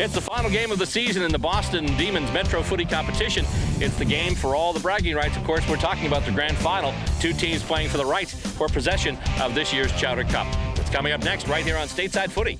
It's the final game of the season in the Boston Demons Metro Footy competition. It's the game for all the bragging rights. Of course, we're talking about the grand final. Two teams playing for the rights for possession of this year's Chowder Cup. It's coming up next right here on Stateside Footy.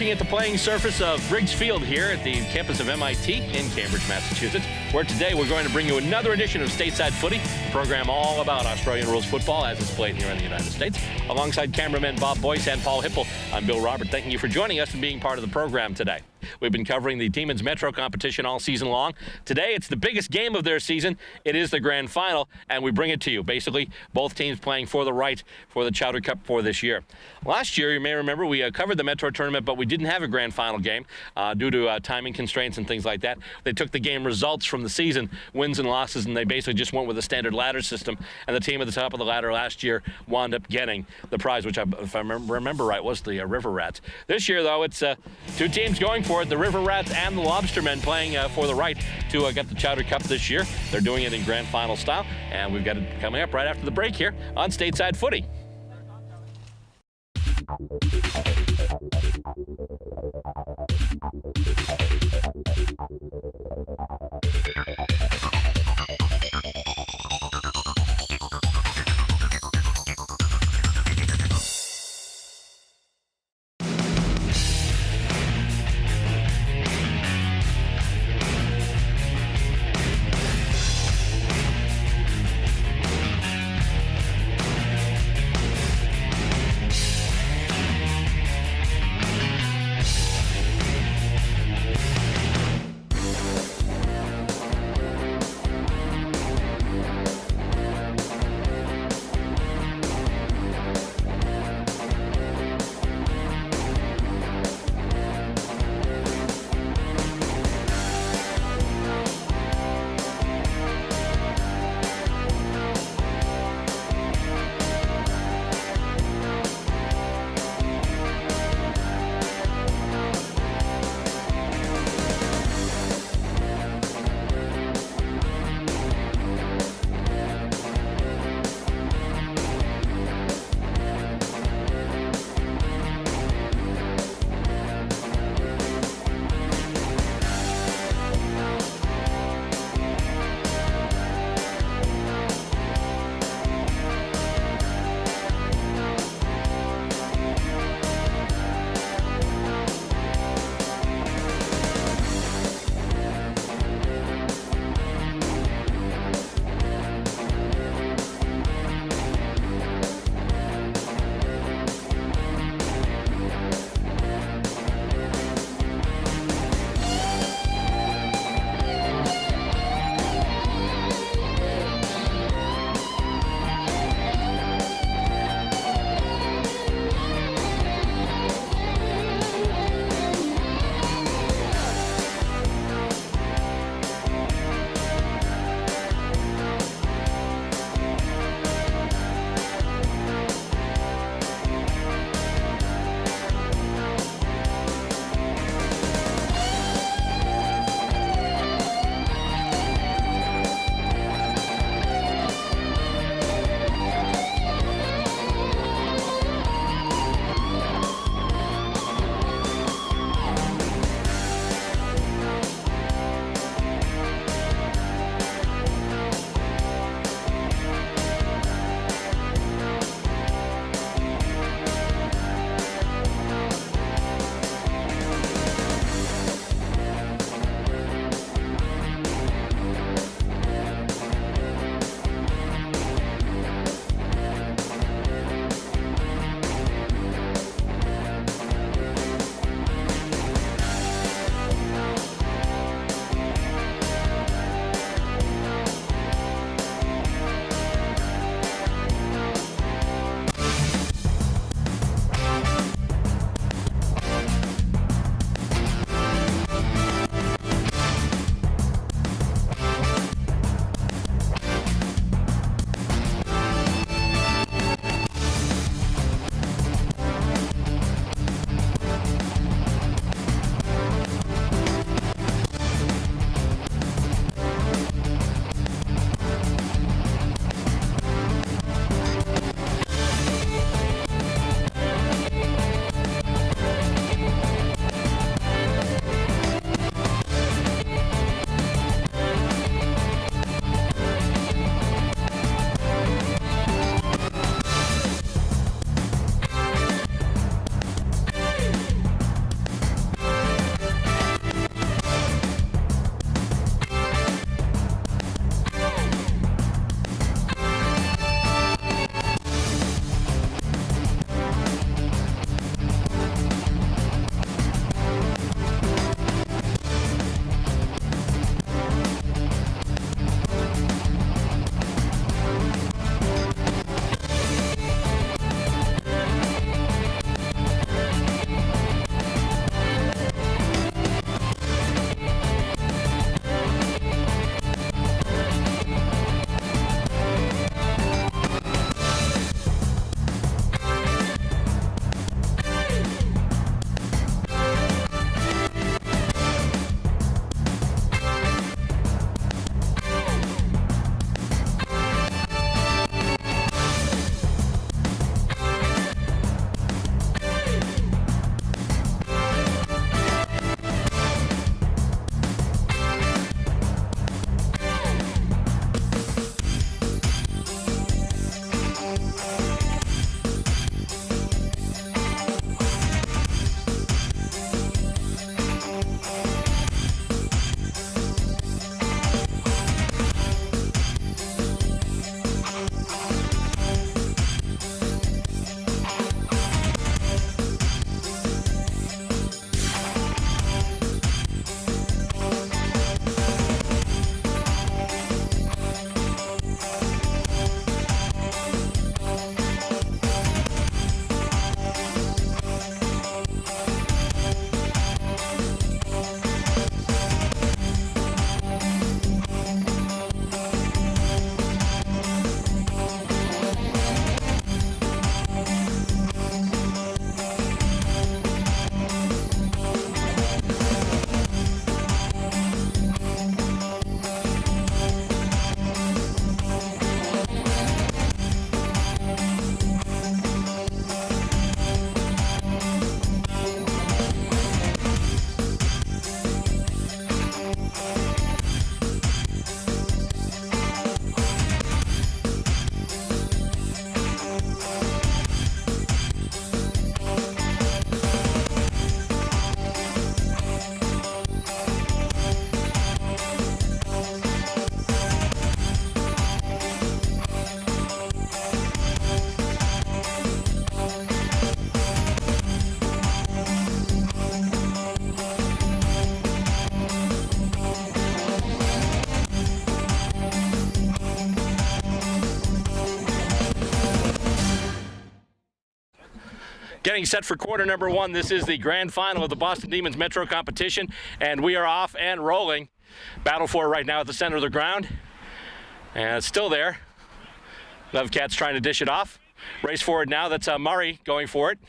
Looking at the playing surface of Briggs Field here at the campus of MIT in Cambridge, Massachusetts, where today we're going to bring you another edition of Stateside Footy, a program all about Australian rules football as it's played here in the United States. Alongside cameramen Bob Boyce and Paul Hipple, I'm Bill Robert, thanking you for joining us and being part of the program today. We've been covering the Demons Metro competition all season long. Today, it's the biggest game of their season. It is the grand final, and we bring it to you. Basically, both teams playing for the right for the Chowder Cup for this year. Last year, you may remember, we covered the Metro tournament, but we didn't have a grand final game due to timing constraints and things like that. They took the game results from the season, wins and losses, and they basically just went with a standard ladder system. And the team at the top of the ladder last year wound up getting the prize, which, if I remember right, was the River Rats. This year, though, it's two teams going for it, the River Rats and the Lobstermen playing for the right to get the Chowder Cup this year. They're doing it in grand final style, and we've got it coming up right after the break here on Stateside Footy. Getting set for quarter number 1. This is the grand final of the Boston Demons Metro competition, and we are off and rolling. Battle for it right now at the center of the ground, and it's still there. Lovecats trying to dish it off. Race forward now. That's Murray going for it.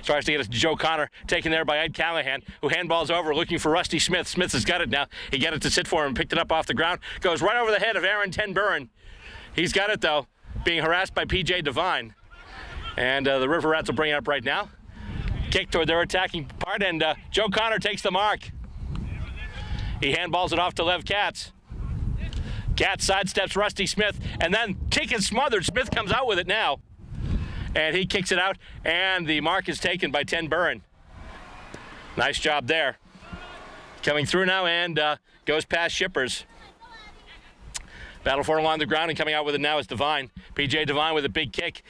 Tries to get it to Joe Connor, taken there by Ed Callahan, who handballs over, looking for Rusty Smith. Smith has got it now. He got it to sit for him, picked it up off the ground. Goes right over the head of Aaron Ten Buren. He's got it, though, being harassed by P.J. Devine. And the River Rats will bring it up right now. Kick toward their attacking part, and Joe Connor takes the mark. He handballs it off to Lev Katz. Katz sidesteps Rusty Smith, and then kick is smothered. Smith comes out with it now. And he kicks it out, and the mark is taken by Ten Buren. Nice job there. Coming through now and goes past Shippers. Battle for it along the ground, and coming out with it now is Devine. P.J. Devine with a big kick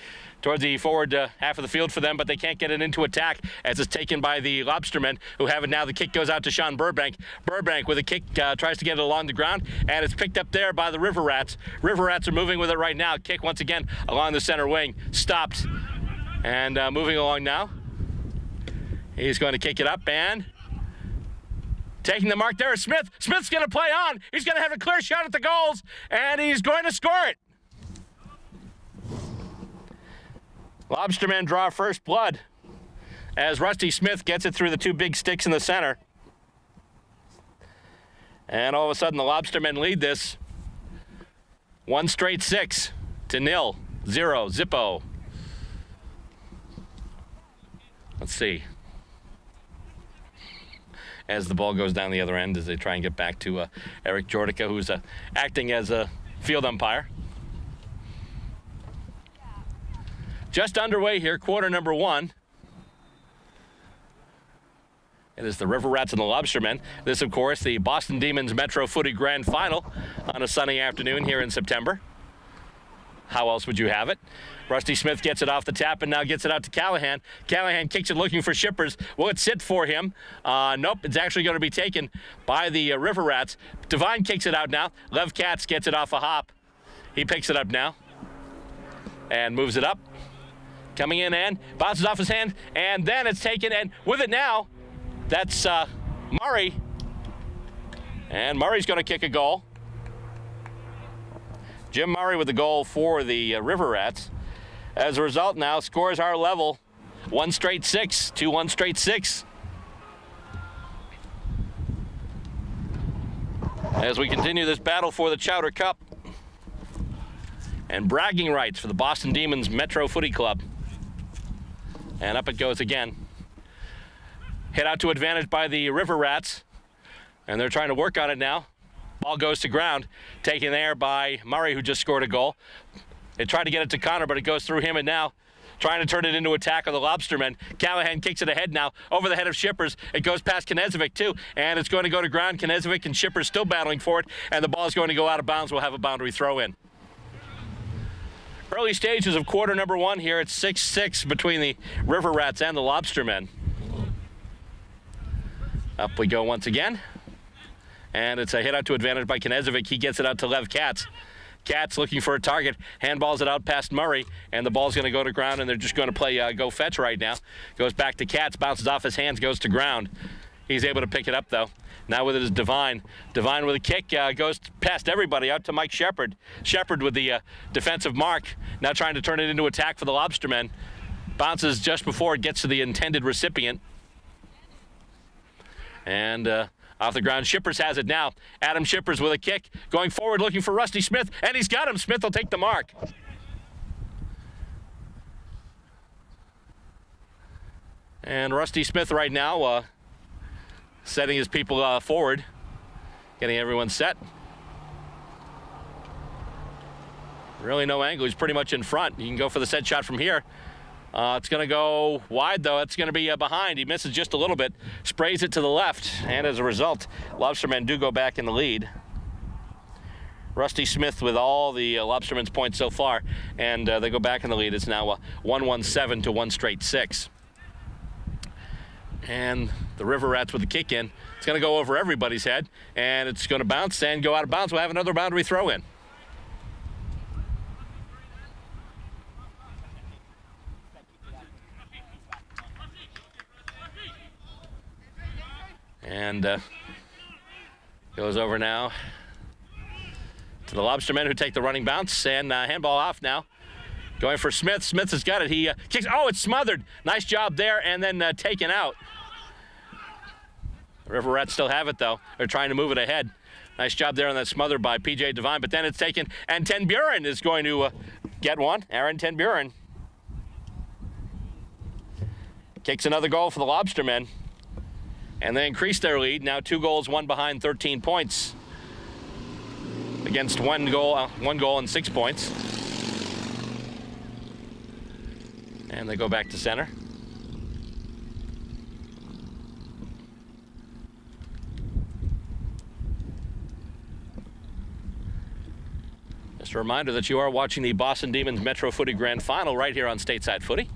towards the forward half of the field for them, but they can't get it into attack as it's taken by the Lobstermen, who have it now. The kick goes out to Sean Burbank. Burbank with a kick tries to get it along the ground, and it's picked up there by the River Rats. River Rats are moving with it right now. Kick once again along the center wing. Stopped. And moving along now. He's going to kick it up and taking the mark there is Smith. Smith's going to play on. He's going to have a clear shot at the goals, and he's going to score it. Lobstermen draw first blood as Rusty Smith gets it through the two big sticks in the center. And all of a sudden, the Lobstermen lead this 1-6 to 0. Zippo. Let's see. As the ball goes down the other end, as they try and get back to Eric Jordica, who's acting as a field umpire. Just underway here, quarter number 1. It is the River Rats and the Lobstermen. This, of course, the Boston Demons Metro Footy Grand Final on a sunny afternoon here in September. How else would you have it? Rusty Smith gets it off the tap and now gets it out to Callahan. Callahan kicks it looking for Shippers. Will it sit for him? Nope, it's actually going to be taken by the River Rats. Devine kicks it out now. Lev Katz gets it off a hop. He picks it up now and moves it up. Coming in and bounces off his hand, and then it's taken, and with it now, that's Murray. And Murray's going to kick a goal. Jim Murray with the goal for the River Rats. As a result now, scores are level. 1-6, 2-1-6. As we continue this battle for the Chowder Cup. And bragging rights for the Boston Demons Metro Footy Club. And up it goes again. Hit out to advantage by the River Rats. And they're trying to work on it now. Ball goes to ground. Taken there by Murray, who just scored a goal. They tried to get it to Connor, but it goes through him, and now trying to turn it into attack of the Lobstermen. Callahan kicks it ahead now, over the head of Shippers. It goes past Knezovic, too, and it's going to go to ground. Knezovic and Shippers still battling for it, and the ball is going to go out of bounds. We'll have a boundary throw in. Early stages of quarter number 1 here. It's 6-6 between the River Rats and the Lobstermen. Up we go once again. And it's a hit out to advantage by Knezovic. He gets it out to Lev Katz. Katz looking for a target. Handballs it out past Murray. And the ball's going to go to ground, and they're just going to play go fetch right now. Goes back to Katz. Bounces off his hands. Goes to ground. He's able to pick it up, though. Now with it is Devine. Devine with a kick goes past everybody out to Mike Shepard. Shepard with the defensive mark. Now trying to turn it into attack for the Lobstermen. Bounces just before it gets to the intended recipient. And off the ground, Shippers has it now. Adam Shippers with a kick. Going forward looking for Rusty Smith. And he's got him. Smith will take the mark. And Rusty Smith right now setting his people forward. Getting everyone set. Really no angle. He's pretty much in front. You can go for the set shot from here. It's going to go wide, though. It's going to be behind. He misses just a little bit. Sprays it to the left. And as a result, Lobstermen do go back in the lead. Rusty Smith with all the Lobstermen's points so far. And they go back in the lead. It's now 1-1-7 to 1-6. And the River Rats with the kick in. It's going to go over everybody's head. And it's going to bounce and go out of bounds. We'll have another boundary throw in. And goes over now to the Lobstermen, who take the running bounce, and handball off now. Going for Smith. Smith has got it. He kicks. Oh, it's smothered. Nice job there, and then taken out. The River Rats still have it, though. They're trying to move it ahead. Nice job there on that smother by P.J. Devine, but then it's taken, and Ten Buren is going to get one. Aaron Ten Buren kicks another goal for the Lobstermen, and they increase their lead. Now 2 goals, 1 behind, 13 points against one goal and 6 points. And they go back to center. Just a reminder that you are watching the Boston Demons Metro Footy Grand Final right here on Stateside Footy.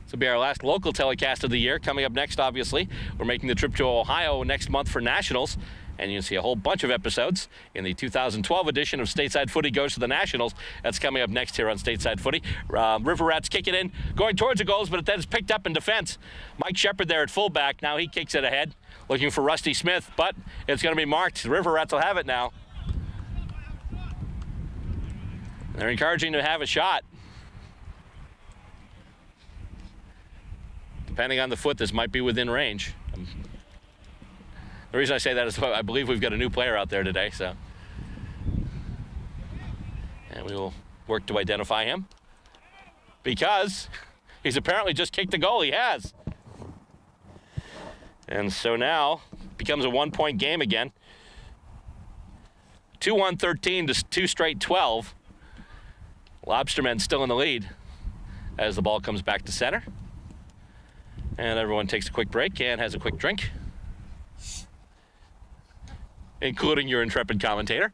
This will be our last local telecast of the year. Coming up next, obviously, we're making the trip to Ohio next month for Nationals. And you'll see a whole bunch of episodes in the 2012 edition of Stateside Footy Goes to the Nationals. That's coming up next here on Stateside Footy. River Rats kick it in, going towards the goals, but it then is picked up in defense. Mike Shepard there at fullback. Now he kicks it ahead, looking for Rusty Smith, but it's going to be marked. The River Rats will have it now. They're encouraging to have a shot. Depending on the foot, this might be within range. The reason I say that is I believe we've got a new player out there today, so. And we will work to identify him, because he's apparently just kicked the goal. He has. And so now it becomes a 1-point game again. 2-1-13 to 2 straight 12. Lobstermen still in the lead as the ball comes back to center. And everyone takes a quick break and has a quick drink, including your intrepid commentator.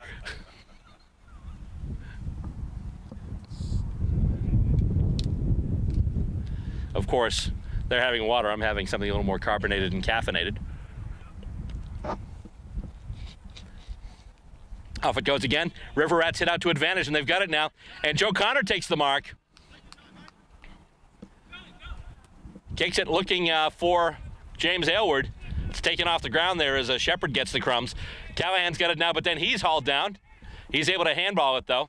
Of course, they're having water. I'm having something a little more carbonated and caffeinated. Off it goes again. River Rats hit out to advantage, and they've got it now. And Joe Connor takes the mark. Kicks it looking for James Aylward. It's taken off the ground there as Shepard gets the crumbs. Callahan's got it now, but then he's hauled down. He's able to handball it, though.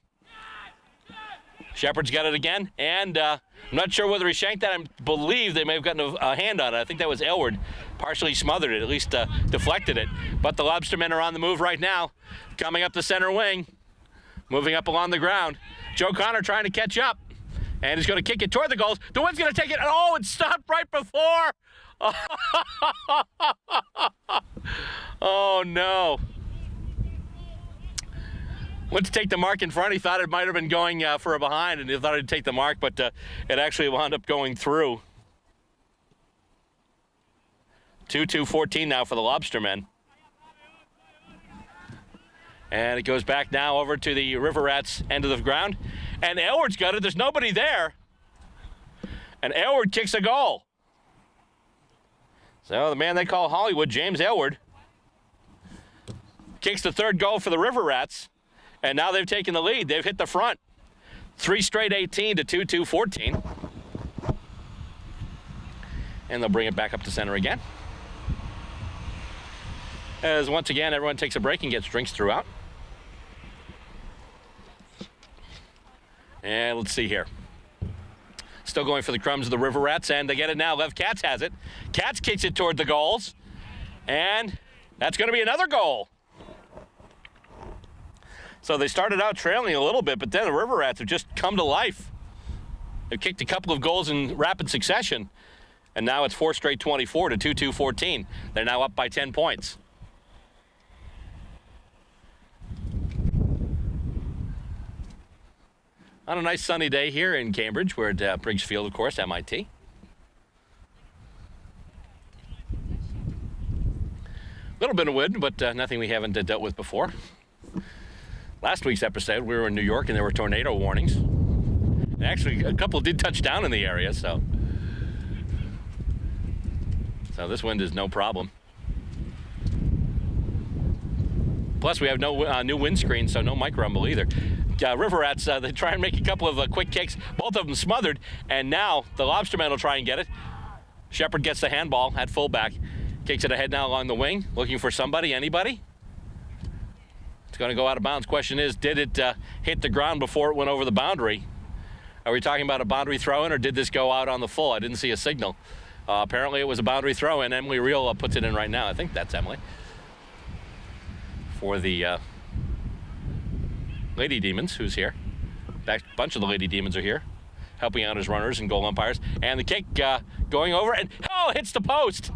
Shepard's got it again, and I'm not sure whether he shanked that. I believe they may have gotten a hand on it. I think that was Aylward. Partially smothered it, at least deflected it. But the Lobstermen are on the move right now. Coming up the center wing, moving up along the ground. Joe Connor trying to catch up, and he's going to kick it toward the goals. The wind's going to take it, and oh, it stopped right before. Oh, no. Went to take the mark in front. He thought it might have been going for a behind, and he thought he'd take the mark, but it actually wound up going through. 2-2-14 now for the Lobstermen. And it goes back now over to the River Rats end of the ground. And Aylward's got it. There's nobody there. And Aylward kicks a goal. So the man they call Hollywood, James Aylward, kicks the 3rd goal for the River Rats. And now they've taken the lead. They've hit the front. 3 straight 18 to 2-2-14. And they'll bring it back up to center again. As once again, everyone takes a break and gets drinks throughout. And let's see here. Still going for the crumbs of the River Rats, and they get it now. Lev Katz has it. Katz kicks it toward the goals. And that's going to be another goal. So they started out trailing a little bit, but then the River Rats have just come to life. They've kicked a couple of goals in rapid succession. And now it's 4 straight 24 to 2-2-14. They're now up by 10 points. On a nice sunny day here in Cambridge, we're at Briggs Field, of course, MIT. A little bit of wind, but nothing we haven't dealt with before. Last week's episode, we were in New York and there were tornado warnings. And actually, a couple did touch down in the area, so this wind is no problem. Plus, we have no new windscreen, so no mic rumble either. River Rats, they try and make a couple of quick kicks, both of them smothered, and now the Lobstermen will try and get it. Shepard gets the handball at fullback, Kicks it ahead now along the wing, looking for somebody, anybody? It's going to go out of bounds. Question is, did it hit the ground before it went over the boundary? Are we talking about a boundary throw-in, or did this go out on the full? I didn't see a signal. Apparently it was a boundary throw-in. Emily Reel puts it in right now. I think that's Emily. For the Lady Demons, who's here. A bunch of the Lady Demons are here, helping out as runners and goal umpires. And the kick going over, and hits the post.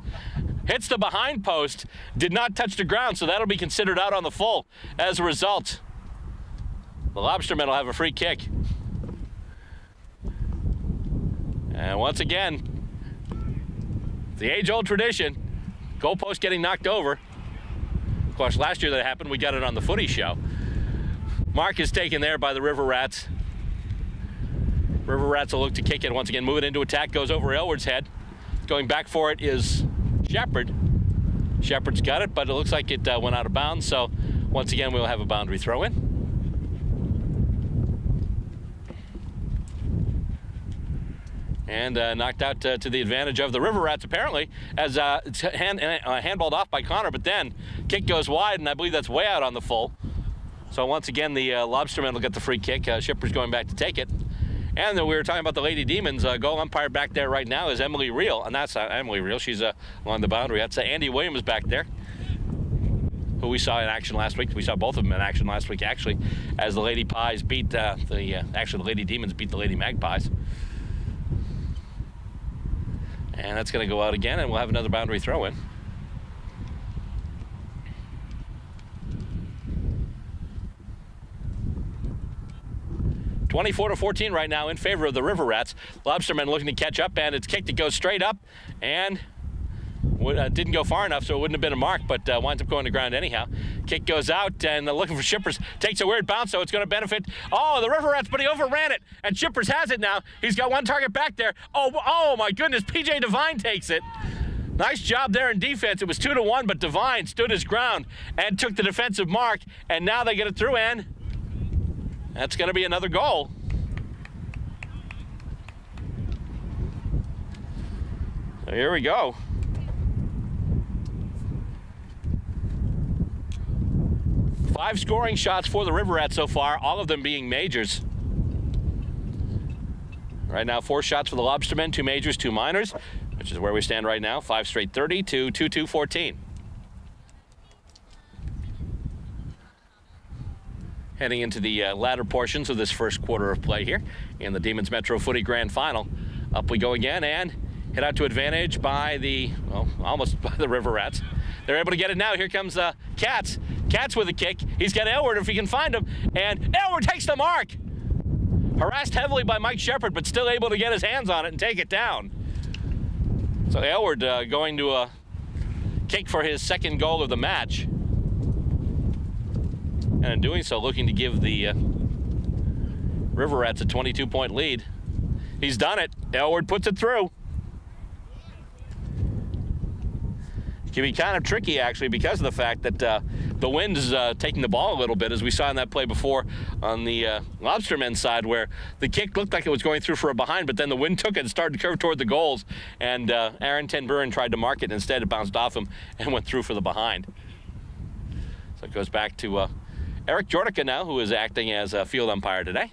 Hits the behind post. Did not touch the ground, so that'll be considered out on the full. As a result, the Lobstermen will have a free kick. And once again, the age-old tradition, goalpost getting knocked over. Of course, last year that happened, we got it on the footy show. Mark is taken there by the River Rats. River Rats will look to kick it once again. Move it into attack, goes over Aylward's head. Going back for it is Shepherd. Shepherd's got it, but it looks like it went out of bounds. So once again, we'll have a boundary throw in. And knocked out to the advantage of the River Rats, apparently, as it's handballed off by Connor, but then kick goes wide, and I believe that's way out on the full. So once again, the Lobstermen will get the free kick. Shipper's going back to take it. And then we were talking about the Lady Demons. Goal umpire back there right now is Emily Reel, and that's Emily Reel. She's along the boundary. That's Andy Williams back there, who we saw in action last week. We saw both of them in action last week, actually, as the Lady Pies beat the Lady Demons beat the Lady Magpies. And that's going to go out again, and we'll have another boundary throw in. (24-14) right now in favor of the River Rats. Lobstermen looking to catch up, and it's kicked. It goes straight up, and didn't go far enough, so it wouldn't have been a mark, but winds up going to ground anyhow. Kick goes out, and looking for Shippers. Takes a weird bounce, so it's going to benefit. Oh, the River Rats, but he overran it, and Shippers has it now. He's got one target back there. Oh my goodness, PJ Devine takes it. Nice job there in defense. It was 2-1, but Devine stood his ground and took the defensive mark, and now they get it through, and that's going to be another goal. So here we go. 5 scoring shots for the River Rats so far, all of them being majors. Right now, 4 shots for the Lobstermen, 2 majors, 2 minors, which is where we stand right now. 5 straight 30 to 2-2-14. Heading into the latter portions of this first quarter of play here in the Demons Metro Footy Grand Final. Up we go again, and hit out to advantage by almost by the River Rats. They're able to get it now. Here comes Katz. Katz with a kick. He's got Aylward if he can find him, and Aylward takes the mark. Harassed heavily by Mike Shepherd, but still able to get his hands on it and take it down. So Aylward going to kick for his second goal of the match. And in doing so, looking to give the River Rats a 22-point lead. He's done it. Aylward puts it through. It can be kind of tricky, actually, because of the fact that the wind is taking the ball a little bit, as we saw in that play before on the Lobstermen side, where the kick looked like it was going through for a behind, but then the wind took it and started to curve toward the goals, and Aaron Ten Buren tried to mark it, and instead it bounced off him and went through for the behind. So it goes back to Eric Jordica now, who is acting as a field umpire today.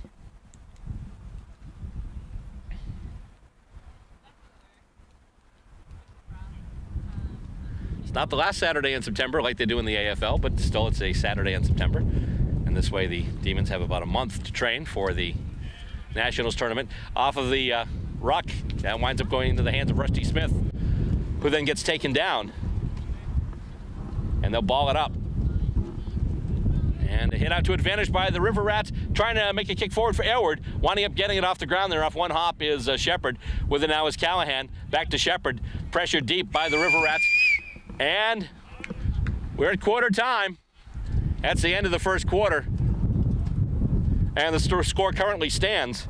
It's not the last Saturday in September like they do in the AFL, but still it's a Saturday in September. And this way the Demons have about a month to train for the Nationals tournament. Off of the ruck, that winds up going into the hands of Rusty Smith, who then gets taken down. And they'll ball it up. And a hit out to advantage by the River Rats, trying to make a kick forward for Aylward. Winding up getting it off the ground there off one hop is Shepherd. With it now is Callahan. Back to Shepherd. Pressured deep by the River Rats. And we're at quarter time. That's the end of the first quarter. And the score currently stands.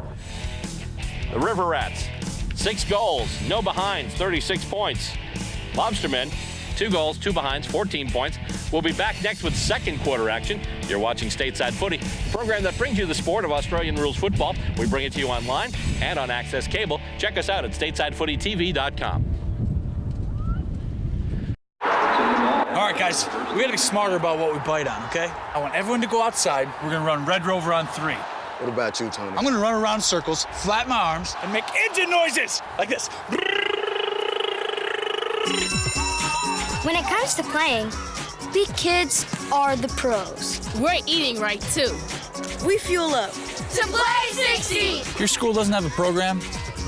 The River Rats, 6 goals, no behinds, 36 points. Lobstermen, 2 goals, 2 behinds, 14 points. We'll be back next with second quarter action. You're watching Stateside Footy, the program that brings you the sport of Australian rules football. We bring it to you online and on Access Cable. Check us out at StatesideFootyTV.com. Guys, we gotta be smarter about what we bite on, okay? I want everyone to go outside. We're gonna run Red Rover on 3. What about you, Tony? I'm gonna run around in circles, flap my arms, and make engine noises like this. When it comes to playing, big kids are the pros. We're eating right, too. We fuel up To play 60! If your school doesn't have a program,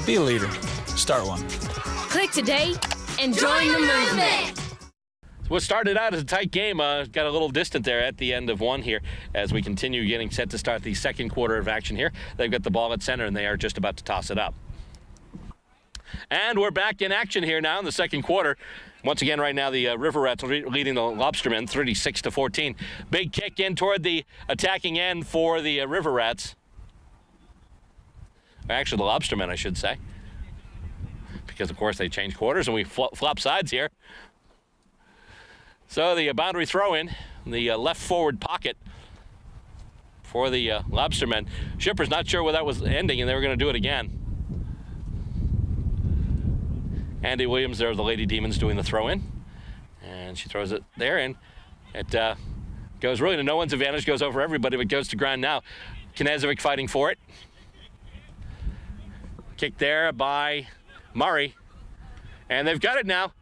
be a leader. Start one. Click today and join the movement. What started out as a tight game got a little distant there at the end of one here as we continue getting set to start the second quarter of action here. They've got the ball at center and they are just about to toss it up. And we're back in action here now in the second quarter. Once again, right now, the River Rats leading the Lobstermen 36-14. Big kick in toward the attacking end for the River Rats. Actually, the Lobstermen, I should say. Because, of course, they changed quarters and we flop sides here. So the boundary throw in the left forward pocket for the Lobstermen. Shipper's not sure where that was ending and they were going to do it again. Andy Williams there, the Lady Demons, doing the throw in. And she throws it there and it goes really to no one's advantage, goes over everybody, but goes to ground now. Knezovic fighting for it. Kick there by Murray. And they've got it now.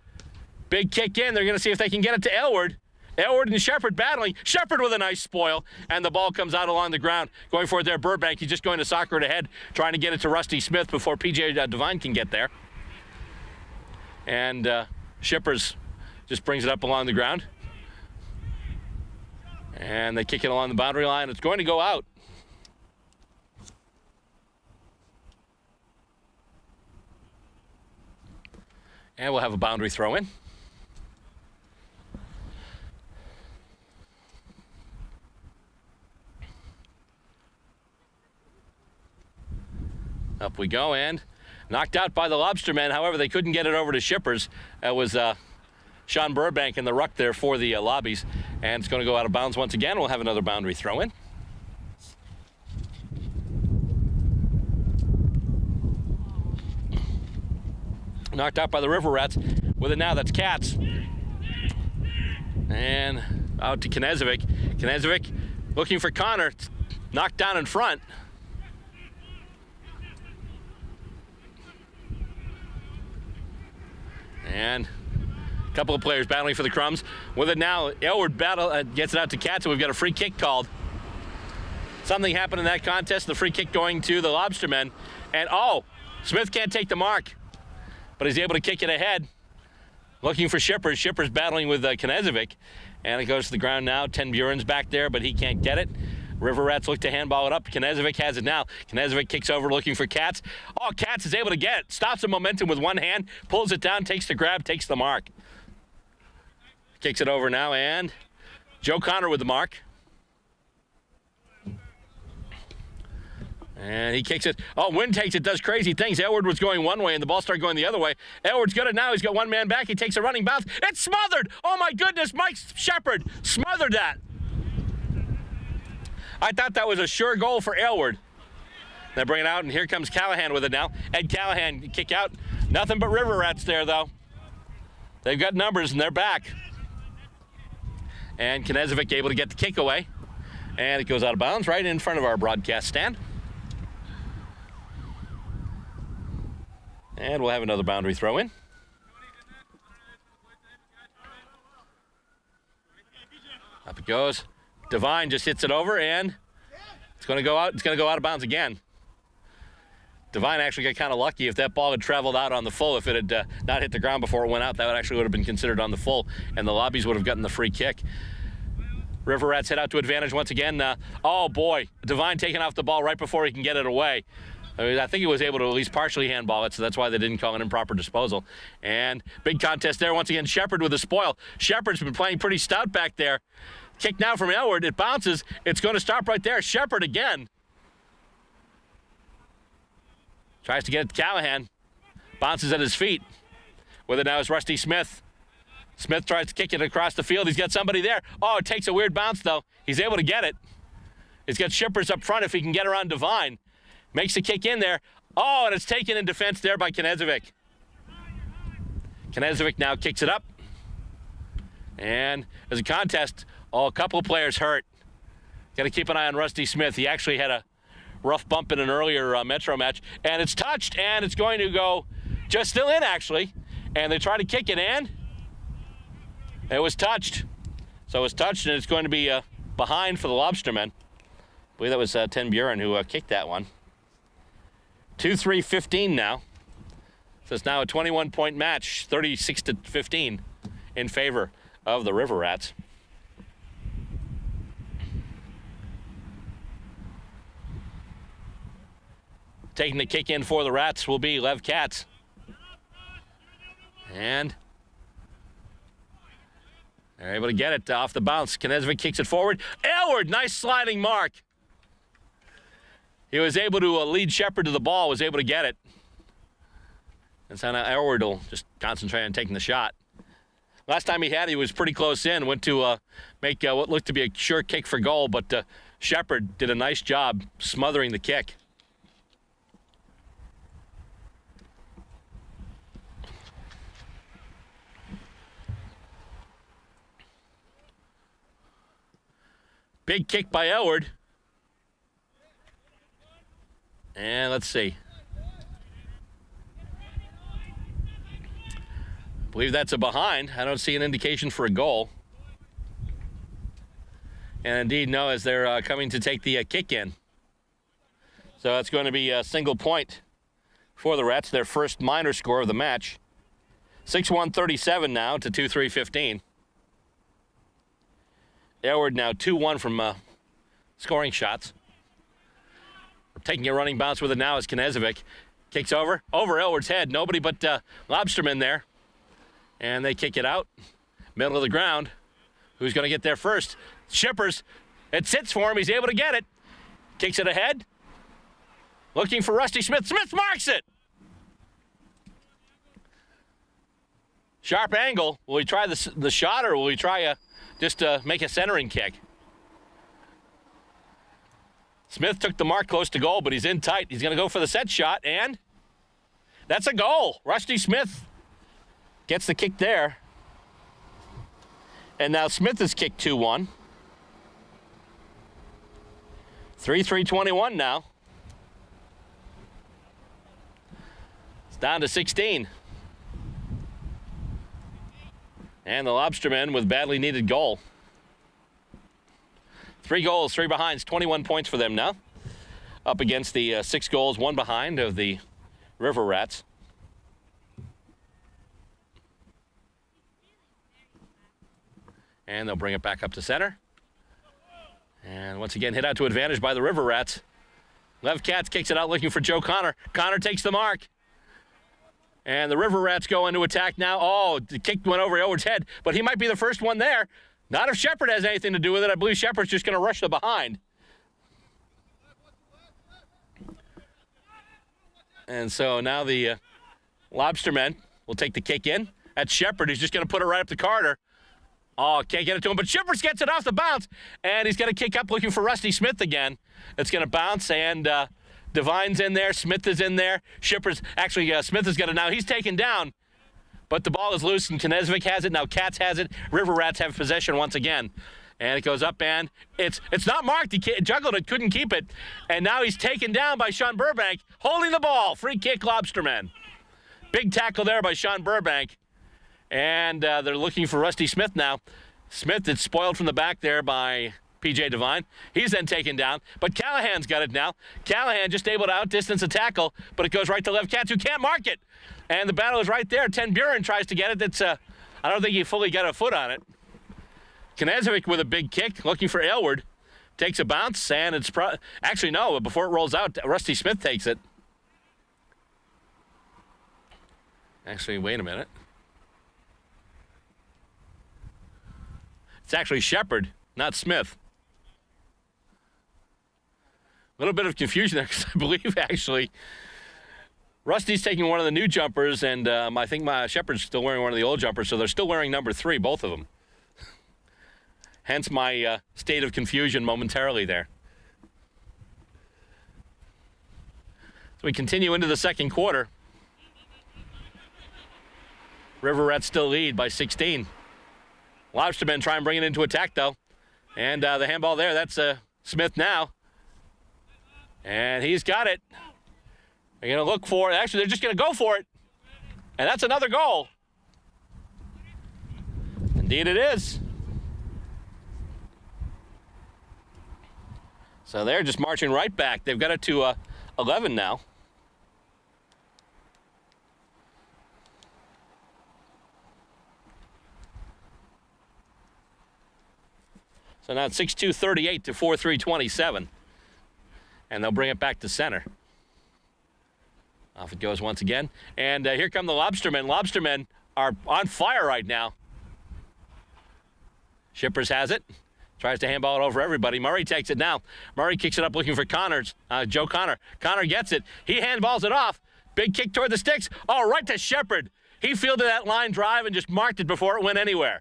Big kick in. They're going to see if they can get it to Elward. Elward and Shepard battling. Shepard with a nice spoil. And the ball comes out along the ground. Going for it there, Burbank. He's just going to soccer it ahead, trying to get it to Rusty Smith before PJ Devine can get there. And Shippers just brings it up along the ground. And they kick it along the boundary line. It's going to go out. And we'll have a boundary throw in. Up we go, and knocked out by the Lobstermen. However, they couldn't get it over to Shippers. That was Sean Burbank in the ruck there for the Lobbies. And it's going to go out of bounds once again. We'll have another boundary throw in. Knocked out by the River Rats. With it now, that's Katz. And out to Knezovic. Knezovic looking for Connor. Knocked down in front. And a couple of players battling for the crumbs. With it now, Elward gets it out to Katz, and we've got a free kick called. Something happened in that contest. The free kick going to the Lobstermen. And, Smith can't take the mark. But he's able to kick it ahead. Looking for Shippers. Shippers battling with Knezovic. And it goes to the ground now. Ten Buren's back there, but he can't get it. River Rats look to handball it up. Knezovic has it now. Knezovic kicks over looking for Katz. Katz is able to get it. Stops the momentum with one hand. Pulls it down, takes the grab, takes the mark. Kicks it over now, and Joe Connor with the mark. And he kicks it. Wynn takes it, does crazy things. Elward was going one way, and the ball started going the other way. Elward's got it now. He's got one man back. He takes a running bounce. It's smothered. Oh, my goodness. Mike Shepard smothered that. I thought that was a sure goal for Elward. They bring it out, and here comes Callahan with it now. Ed Callahan kick out. Nothing but River Rats there, though. They've got numbers, and they're back. And Knezovic able to get the kick away. And it goes out of bounds right in front of our broadcast stand. And we'll have another boundary throw in. Up it goes. Devine just hits it over, and it's going to go out. It's going to go out of bounds again. Devine actually got kind of lucky. If that ball had traveled out on the full, if it had not hit the ground before it went out, that would have been considered on the full, and the Lobbies would have gotten the free kick. River Rats head out to advantage once again. Devine taking off the ball right before he can get it away. I think he was able to at least partially handball it, so that's why they didn't call an improper disposal. And big contest there once again. Shepard with the spoil. Shepard's been playing pretty stout back there. Kick now from Elward. It bounces. It's going to stop right there. Shepard again. Tries to get it to Callahan. Bounces at his feet. With it now is Rusty Smith. Smith tries to kick it across the field. He's got somebody there. It takes a weird bounce, though. He's able to get it. He's got Shippers up front if he can get around Devine. Makes the kick in there. And it's taken in defense there by Knezovic. Knezovic now kicks it up. And as a contest, a couple of players hurt. Got to keep an eye on Rusty Smith. He actually had a rough bump in an earlier Metro match. And it's touched, and it's going to go just still in, actually. And they try to kick it, and it was touched. So it was touched, and it's going to be behind for the Lobstermen. I believe that was Ten Buren who kicked that one. 2-3-15 now. So it's now a 21-point match, 36-15 in favor of the River Rats. Taking the kick in for the Rats will be Lev Katz. And they're able to get it off the bounce. Knezovic kicks it forward. Aylward, nice sliding mark. He was able to lead Shepard to the ball, was able to get it. And so now Aylward will just concentrate on taking the shot. Last time he had it, he was pretty close in. Went to make what looked to be a sure kick for goal, but Shepard did a nice job smothering the kick. Big kick by Aylward. And let's see. I believe that's a behind. I don't see an indication for a goal. And indeed, no, as they're coming to take the kick in. So that's going to be a single point for the Rats, their first minor score of the match. 6-1-37 now to 2-3-15. Aylward now 2-1 from scoring shots. Taking a running bounce with it now is Knezovic. Kicks over Aylward's head. Nobody but Lobstermen there. And they kick it out. Middle of the ground. Who's going to get there first? Shippers. It sits for him. He's able to get it. Kicks it ahead. Looking for Rusty Smith. Smith marks it. Sharp angle. Will he try the shot, or will he try just make a centering kick? Smith took the mark close to goal, but he's in tight. He's going to go for the set shot, and that's a goal. Rusty Smith gets the kick there. And now Smith has kicked 2-1. 3-3-21 now. It's down to 16. And the Lobstermen with badly needed goal. 3 goals, 3 behinds, 21 points for them now. Up against the 6 goals, 1 behind of the River Rats. And they'll bring it back up to center. And once again, hit out to advantage by the River Rats. Lev Katz kicks it out looking for Joe Connor. Connor takes the mark. And the River Rats go into attack now. Oh, the kick went over Aylward's head, but he might be the first one there. Not if Shepard has anything to do with it. I believe Shepard's just going to rush the behind. And so now the Lobstermen will take the kick in. That's Shepard. He's just going to put it right up to Carter. Oh, can't get it to him, but Shepard gets it off the bounce, and he's going to kick up looking for Rusty Smith again. It's going to bounce, and Devine's in there. Smith is in there. Smith has got it now. He's taken down. But the ball is loose, and Knezovic has it. Now Katz has it. River Rats have possession once again. And it goes up, and it's not marked. He juggled it, couldn't keep it. And now he's taken down by Sean Burbank, holding the ball. Free kick, Lobstermen. Big tackle there by Sean Burbank. And they're looking for Rusty Smith now. Smith is spoiled from the back there by P.J. Devine. He's then taken down, but Callahan's got it now. Callahan just able to outdistance a tackle, but it goes right to Lev Katz, who can't mark it. And the battle is right there. Ten Buren tries to get it. That's I don't think he fully got a foot on it. Knezovic with a big kick, looking for Aylward. Takes a bounce, and it's actually, no, before it rolls out, Rusty Smith takes it. Actually, wait a minute. It's actually Shepard, not Smith. A little bit of confusion there, because I believe, actually, Rusty's taking one of the new jumpers, and I think Shepard's still wearing one of the old jumpers, so they're still wearing number 3, both of them. Hence my state of confusion momentarily there. So we continue into the second quarter. River Rats still lead by 16. Lobstermen try and bring it into attack, though. And the handball there, that's Smith now. And he's got it. They're going to look for it. Actually, they're just going to go for it. And that's another goal. Indeed it is. So they're just marching right back. They've got it to 11 now. So now it's 6-2-38 to 4-3-27. And they'll bring it back to center. Off it goes once again. And here come the Lobstermen. Lobstermen are on fire right now. Shippers has it. Tries to handball it over everybody. Murray takes it now. Murray kicks it up looking for Joe Connor. Connor gets it. He handballs it off. Big kick toward the sticks. Oh, right to Shepard. He fielded that line drive and just marked it before it went anywhere.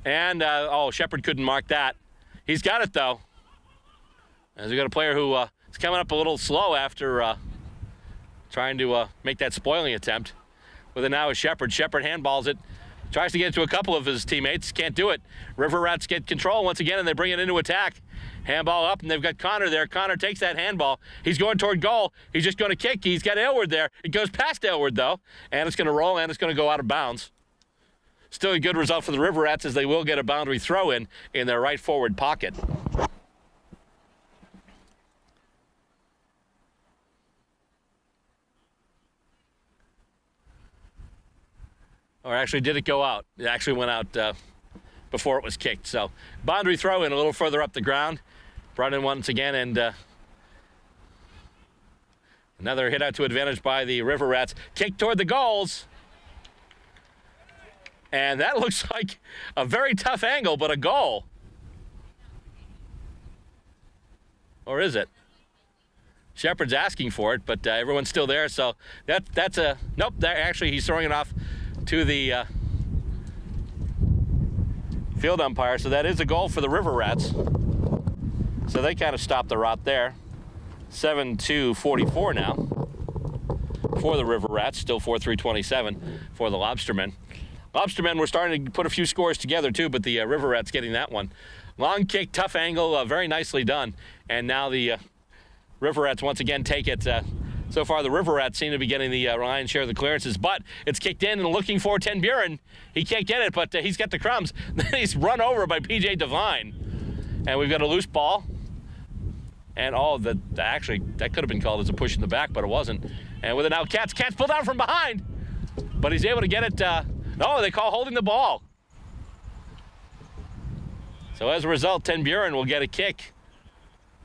And, Shepard couldn't mark that. He's got it, though. As we got a player who is coming up a little slow after trying to make that spoiling attempt. With it now is Shepard. Shepard handballs it. Tries to get it to a couple of his teammates. Can't do it. River Rats get control once again, and they bring it into attack. Handball up, and they've got Connor there. Connor takes that handball. He's going toward goal. He's just going to kick. He's got Aylward there. It goes past Aylward, though, and it's going to roll, and it's going to go out of bounds. Still a good result for the River Rats, as they will get a boundary throw in their right forward pocket. Or actually, did it go out? It actually went out before it was kicked. So, boundary throw in a little further up the ground. Brought in once again, and another hit out to advantage by the River Rats. Kick toward the goals. And that looks like a very tough angle, but a goal. Or is it? Shepard's asking for it, but everyone's still there. So, that's a... Nope, actually, he's throwing it off to the field umpire, so that is a goal for the River Rats. So they kind of stopped the rot there. 7-2-44 now for the River Rats, still 4-3-27 for the Lobstermen. Lobstermen were starting to put a few scores together too, but the River Rats getting that one. Long kick, tough angle, very nicely done. And now the River Rats once again take it. So far, the River Rats seem to be getting the lion's share of the clearances, but it's kicked in and looking for Ten Buren. He can't get it, but he's got the crumbs. Then he's run over by P.J. Devine. And we've got a loose ball. And actually, that could have been called as a push in the back, but it wasn't. And with it now, Katz pulled down from behind. But he's able to get it. No, they call holding the ball. So as a result, Ten Buren will get a kick.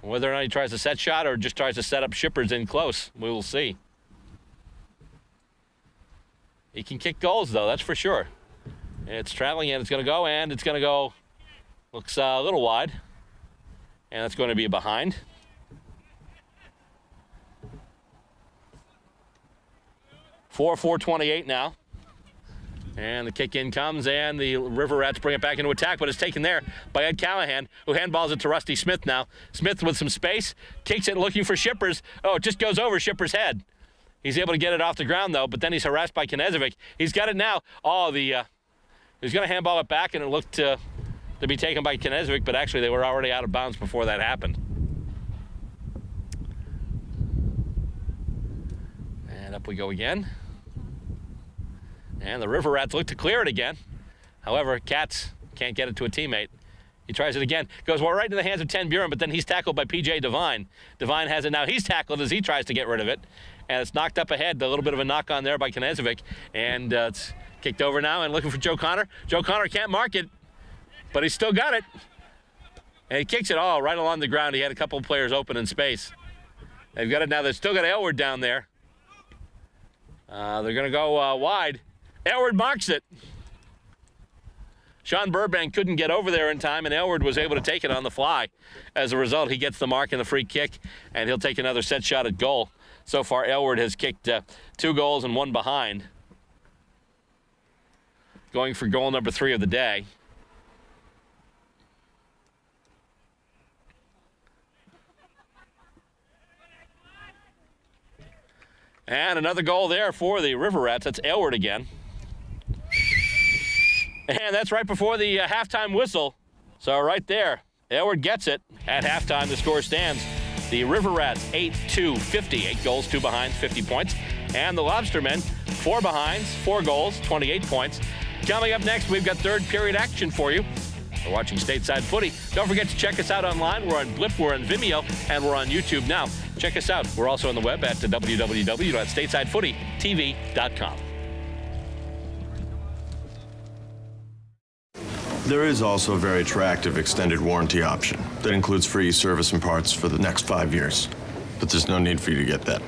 Whether or not he tries a set shot or just tries to set up Shippers in close, we will see. He can kick goals, though, that's for sure. It's traveling, and it's going to go, looks a little wide. And that's going to be behind. Four 4:28 now. And the kick in comes, and the River Rats bring it back into attack, but it's taken there by Ed Callahan, who handballs it to Rusty Smith now. Smith with some space, kicks it looking for Shippers. Oh, it just goes over Shippers' head. He's able to get it off the ground, though, but then he's harassed by Knezevic. He's got it now. Oh, he was going to handball it back, and it looked to be taken by Knezevic, but actually they were already out of bounds before that happened. And up we go again. And the River Rats look to clear it again. However, Katz can't get it to a teammate. He tries it again. Goes right into the hands of Ten Buren, but then he's tackled by P.J. Devine. Devine has it now. He's tackled as he tries to get rid of it. And it's knocked up ahead. A little bit of a knock on there by Knezevic. And it's kicked over now and looking for Joe Connor. Joe Connor can't mark it, but he's still got it. And he kicks it right along the ground. He had a couple of players open in space. They've got it now. They've still got Aylward down there. They're going to go wide. Aylward marks it. Sean Burbank couldn't get over there in time, and Aylward was able to take it on the fly. As a result, he gets the mark and the free kick, and he'll take another set shot at goal. So far, Aylward has kicked 2 goals and 1 behind. Going for goal number 3 of the day. And another goal there for the River Rats. That's Aylward again. And that's right before the halftime whistle. So right there, Aylward gets it. At halftime, the score stands. The River Rats 8-2, 50. 8 goals, 2 behinds, 50 points. And the Lobstermen, 4 behinds, 4 goals, 28 points. Coming up next, we've got third period action for you. We're watching Stateside Footy. Don't forget to check us out online. We're on Blip, we're on Vimeo, and we're on YouTube now. Check us out. We're also on the web at www.statesideFootyTV.com. There is also a very attractive extended warranty option that includes free service and parts for the next 5 years. But there's no need for you to get that.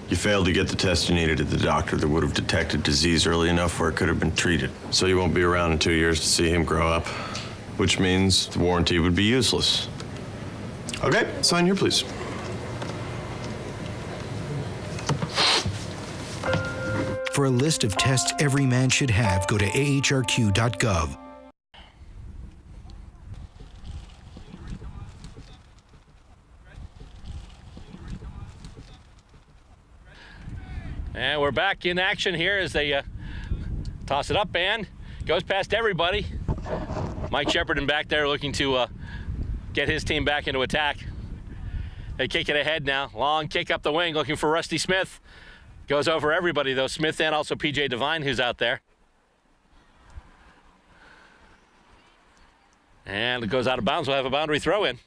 You failed to get the test you needed at the doctor that would have detected disease early enough where it could have been treated. So you won't be around in 2 years to see him grow up, which means the warranty would be useless. Okay, sign here, please. For a list of tests every man should have, go to ahrq.gov. And we're back in action here as they toss it up and goes past everybody. Mike Shepperton back there looking to get his team back into attack. They kick it ahead now. Long kick up the wing looking for Rusty Smith. Goes over everybody though. Smith and also PJ Devine who's out there. And it goes out of bounds. We'll have a boundary throw in.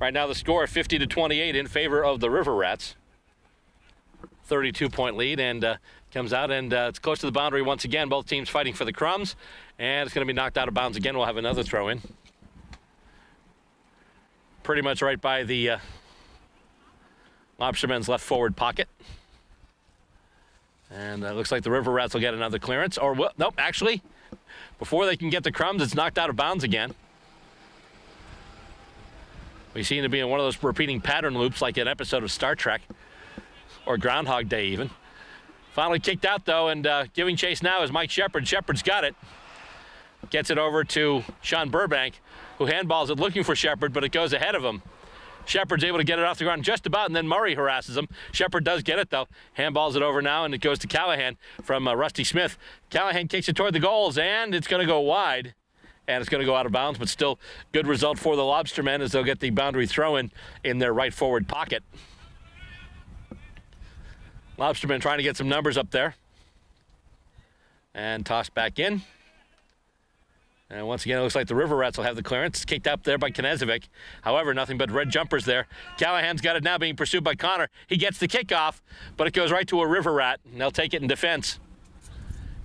Right now the score 50-28 in favor of the River Rats. 32-point lead and comes out and it's close to the boundary once again. Both teams fighting for the crumbs and it's going to be knocked out of bounds again. We'll have another throw in. Pretty much right by the Lobstermen's left forward pocket. And it looks like the River Rats will get another clearance. Or, well, nope, actually, before they can get the crumbs, it's knocked out of bounds again. We seem to be in one of those repeating pattern loops like an episode of Star Trek or Groundhog Day even. Finally kicked out, though, and giving chase now is Mike Shepard. Shepard's got it. Gets it over to Sean Burbank, who handballs it looking for Shepard, but it goes ahead of him. Shepard's able to get it off the ground just about, and then Murray harasses him. Shepard does get it, though. Handballs it over now, and it goes to Callahan from Rusty Smith. Callahan kicks it toward the goals, and it's going to go wide. And it's going to go out of bounds, but still good result for the Lobstermen as they'll get the boundary throw-in in their right forward pocket. Lobstermen trying to get some numbers up there. And tossed back in. And once again, it looks like the River Rats will have the clearance. It's kicked up there by Knezevic. However, nothing but red jumpers there. Callahan's got it now being pursued by Connor. He gets the kickoff, but it goes right to a River Rat, and they'll take it in defense.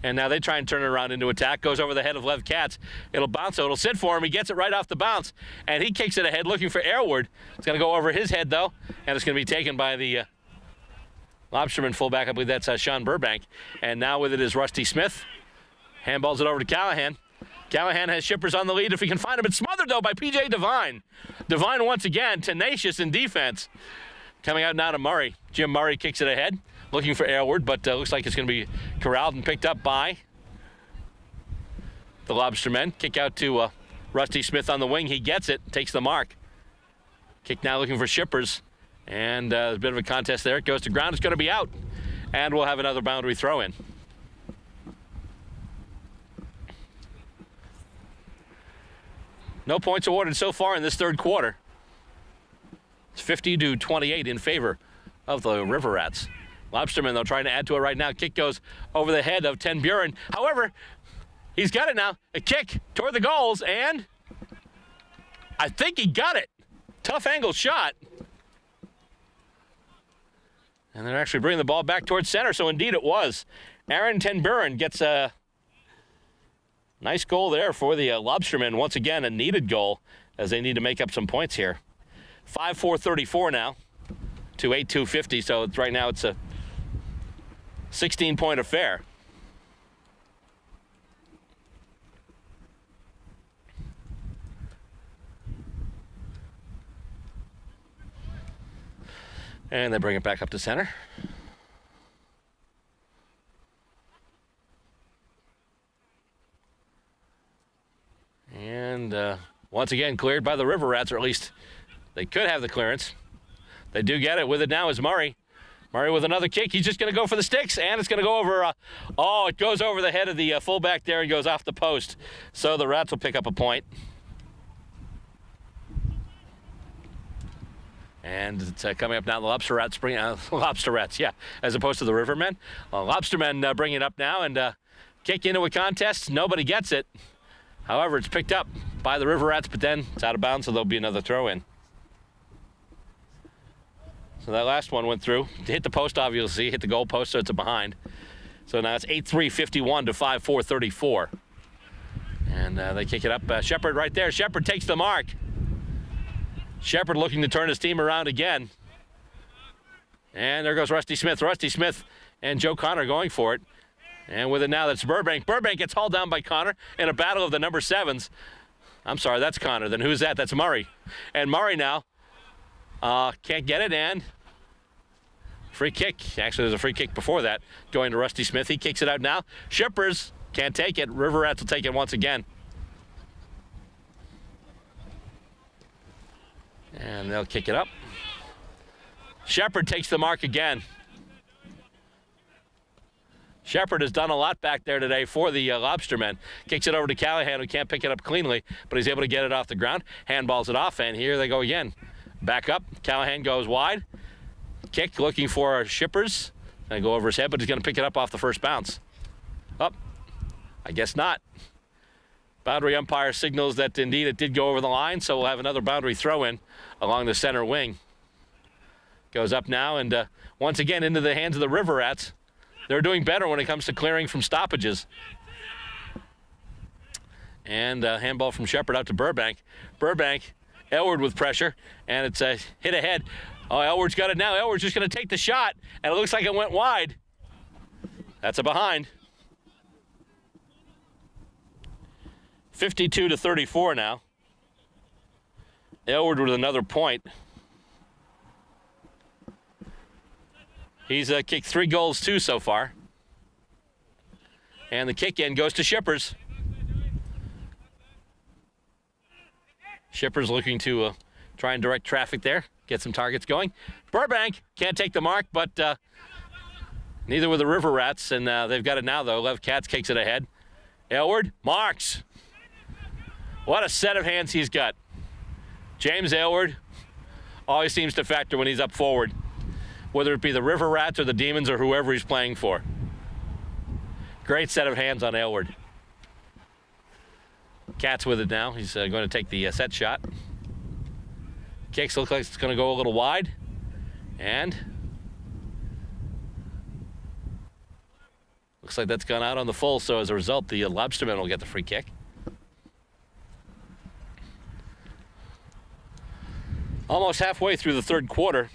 And now they try and turn it around into attack. Goes over the head of Lev Katz. It'll bounce, so it'll sit for him. He gets it right off the bounce, and he kicks it ahead looking for Aylward. It's going to go over his head, though, and it's going to be taken by the Lobsterman fullback. I believe that's Sean Burbank. And now with it is Rusty Smith. Handballs it over to Callahan. Callahan has Shippers on the lead if he can find him. It's smothered, though, by PJ Devine. Devine, once again, tenacious in defense. Coming out now to Murray. Jim Murray kicks it ahead. Looking for Aylward, but looks like it's going to be corralled and picked up by the Lobstermen. Kick out to Rusty Smith on the wing. He gets it, takes the mark. Kick now looking for Shippers. And there's a bit of a contest there. It goes to ground. It's going to be out. And we'll have another boundary throw in. No points awarded so far in this third quarter. It's 50-28 in favor of the River Rats. Lobstermen, though, trying to add to it right now. Kick goes over the head of Ten Buren. However, he's got it now. A kick toward the goals, and I think he got it. Tough angle shot. And they're actually bringing the ball back towards center, so indeed it was. Aaron Ten Buren gets a nice goal there for the Lobstermen. Once again, a needed goal as they need to make up some points here. 5-4-34 now to 8-2-50, so it's, right now it's a 16-point affair. And they bring it back up to center. And once again cleared by the River Rats, or at least they could have the clearance. They do get it. With it now is Murray. Murray with another kick. He's just going to go for the sticks, and it's going to go over. It goes over the head of the fullback there and goes off the post. So the Rats will pick up a point. And it's coming up now. The Lobster Rats bring Lobster Rats, yeah, as opposed to the Rivermen. Lobstermen bring it up now and kick into a contest. Nobody gets it. However, it's picked up by the River Rats, but then it's out of bounds, so there'll be another throw in. So that last one went through. Hit the post, obviously. Hit the goal post, so it's a behind. So now it's 8-3-51 to 5-4-34. And they kick it up. Shepard right there. Shepard takes the mark. Shepard looking to turn his team around again. And there goes Rusty Smith. Rusty Smith and Joe Connor going for it. And with it now, that's Burbank. Burbank gets hauled down by Connor in a battle of the number 7s. I'm sorry, that's Connor. Then who's that? That's Murray. And Murray now can't get it, and free kick. Actually, there's a free kick before that going to Rusty Smith. He kicks it out now. Shippers can't take it. River Rats will take it once again. And they'll kick it up. Shepard takes the mark again. Shepard has done a lot back there today for the Lobstermen. Kicks it over to Callahan, who can't pick it up cleanly, but he's able to get it off the ground. Handballs it off, and here they go again. Back up. Callahan goes wide. Kick looking for Shippers. And go over his head, but he's going to pick it up off the first bounce. I guess not. Boundary umpire signals that indeed it did go over the line, so we'll have another boundary throw-in along the center wing. Goes up now, and once again into the hands of the River Rats. They're doing better when it comes to clearing from stoppages. And handball from Shepard out to Burbank. Burbank, Elward with pressure, and it's a hit ahead. Oh, Elward's got it now. Elward's just going to take the shot, and it looks like it went wide. That's a behind. 52-34 now. Elward with another point. He's kicked 3 goals too so far. And the kick in goes to Shippers. Shippers looking to try and direct traffic there, get some targets going. Burbank can't take the mark, but neither with the River Rats, and they've got it now though. Lev Katz kicks it ahead. Elward marks. What a set of hands he's got. James Aylward always seems to factor when he's up forward, whether it be the River Rats or the Demons or whoever he's playing for. Great set of hands on Aylward. Katz with it now. He's going to take the set shot. Kicks look like it's going to go a little wide. And looks like that's gone out on the full, so as a result, the Lobstermen will get the free kick. Almost halfway through the third quarter.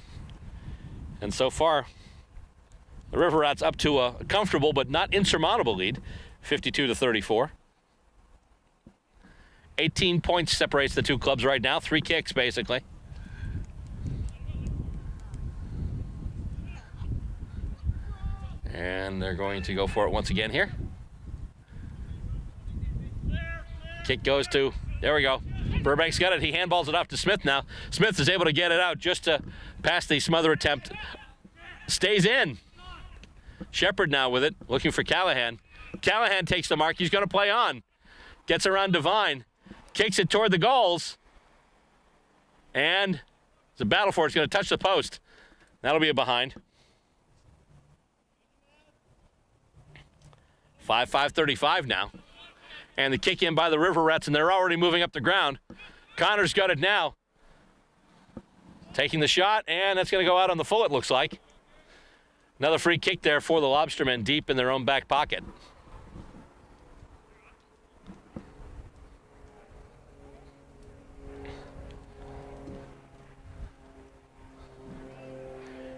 And so far, the River Rats up to a comfortable but not insurmountable lead, 52-34. 18 points separates the two clubs right now, 3 kicks basically. And they're going to go for it once again here. Kick goes to, there we go. Burbank's got it. He handballs it off to Smith now. Smith is able to get it out just to pass the smother attempt. Stays in. Shepard now with it, looking for Callahan. Callahan takes the mark. He's going to play on. Gets around Devine. Kicks it toward the goals. And it's a battle for it. It's going to touch the post. That'll be a behind. 5-5-35 now. And the kick in by the River Rats, and they're already moving up the ground. Connor's got it now. Taking the shot, and that's going to go out on the full, it looks like. Another free kick there for the Lobstermen deep in their own back pocket.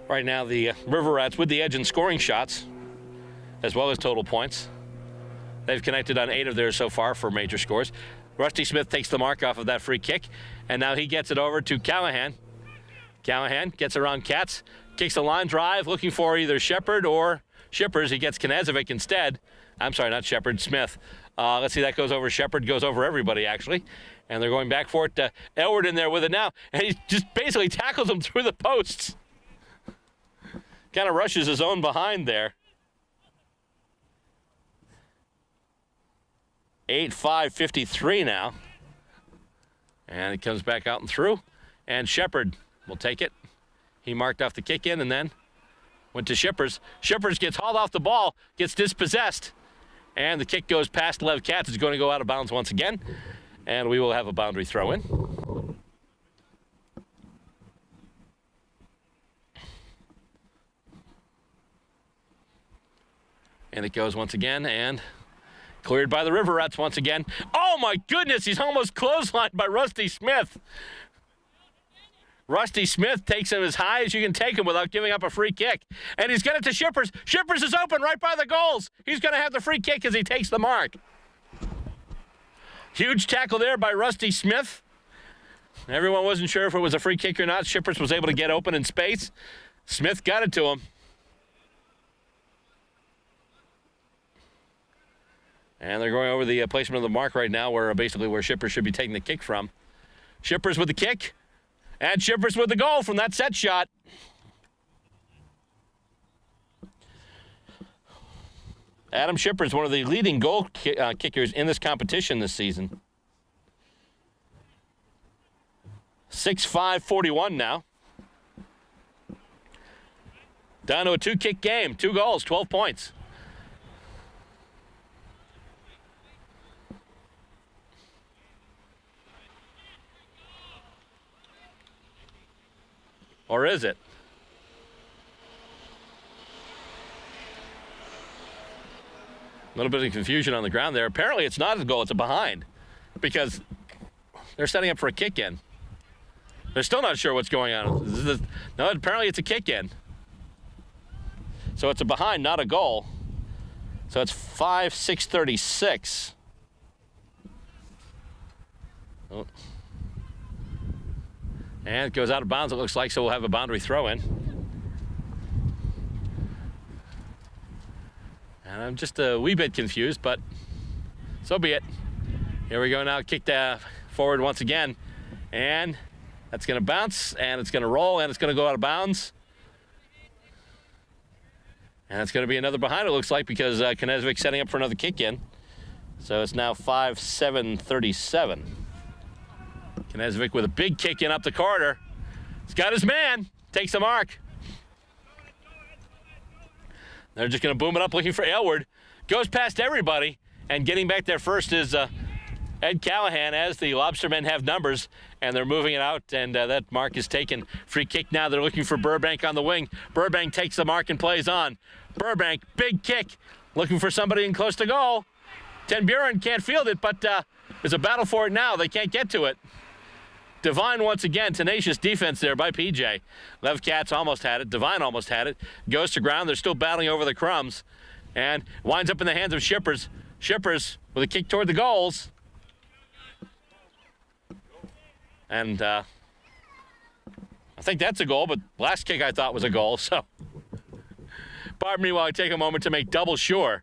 Right now, the River Rats with the edge in scoring shots, as well as total points. They've connected on 8 of theirs so far for major scores. Rusty Smith takes the mark off of that free kick, and now he gets it over to Callahan. Callahan gets around Katz, kicks a line drive, looking for either Shepard or Shippers. He gets Knazovic instead. I'm sorry, not Shepard, Smith. Let's see, that goes over Shepard, goes over everybody, actually. And they're going back for it. Elward in there with it now, and he just basically tackles him through the posts. Kind of rushes his own behind there. 8-5-53 now. And it comes back out and through. And Shepard will take it. He marked off the kick in and then went to Shippers. Shippers gets hauled off the ball, gets dispossessed. And the kick goes past Lev Katz. It's going to go out of bounds once again. And we will have a boundary throw in. And it goes once again and cleared by the River Rats once again. Oh my goodness, he's almost clotheslined by Rusty Smith. Rusty Smith takes him as high as you can take him without giving up a free kick. And he's got it to Shippers. Shippers is open right by the goals. He's going to have the free kick as he takes the mark. Huge tackle there by Rusty Smith. Everyone wasn't sure if it was a free kick or not. Shippers was able to get open in space. Smith got it to him. And they're going over the placement of the mark right now where basically where Shippers should be taking the kick from. Shippers with the kick. And Shippers with the goal from that set shot. Adam Shippers, one of the leading goal kickers in this competition this season. 6-5-41 now. Down to a 2-kick game. 2 goals, 12 points. Or is it? A little bit of confusion on the ground there. Apparently it's not a goal, it's a behind. Because they're setting up for a kick-in. They're still not sure what's going on. No, apparently it's a kick-in. So it's a behind, not a goal. So it's 5-6-36. Oh. And it goes out of bounds, it looks like, so we'll have a boundary throw in. And I'm just a wee bit confused, but so be it. Here we go now, kicked forward once again. And that's going to bounce, and it's going to roll, and it's going to go out of bounds. And it's going to be another behind, it looks like, because Knezovic setting up for another kick in. So it's now 5-7-37. Knezovic with a big kick in up the corridor. He's got his man. Takes the mark. They're just going to boom it up looking for Aylward. Goes past everybody. And getting back there first is Ed Callahan as the Lobstermen have numbers. And they're moving it out. And that mark is taken. Free kick now. They're looking for Burbank on the wing. Burbank takes the mark and plays on. Burbank, big kick. Looking for somebody in close to goal. Ten Buren can't field it, but there's a battle for it now. They can't get to it. Devine once again, tenacious defense there by PJ. Lev Katz almost had it. Devine almost had it. Goes to ground. They're still battling over the crumbs. And winds up in the hands of Shippers. Shippers with a kick toward the goals. And I think that's a goal, but last kick I thought was a goal. So pardon me while I take a moment to make double sure.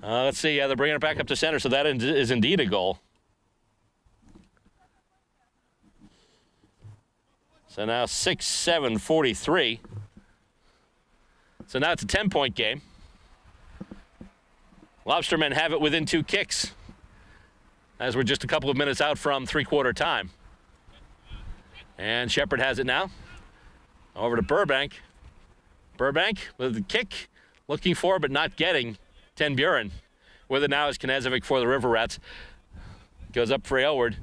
Let's see. They're bringing it back up to center, so that is indeed a goal. So now 6-7-43. So now it's a 10-point game. Lobstermen have it within 2 kicks as we're just a couple of minutes out from three-quarter time. And Shepard has it now. Over to Burbank. Burbank with the kick, looking for but not getting Ten Buren. With it now is Knezovic for the River Rats. Goes up for Aylward.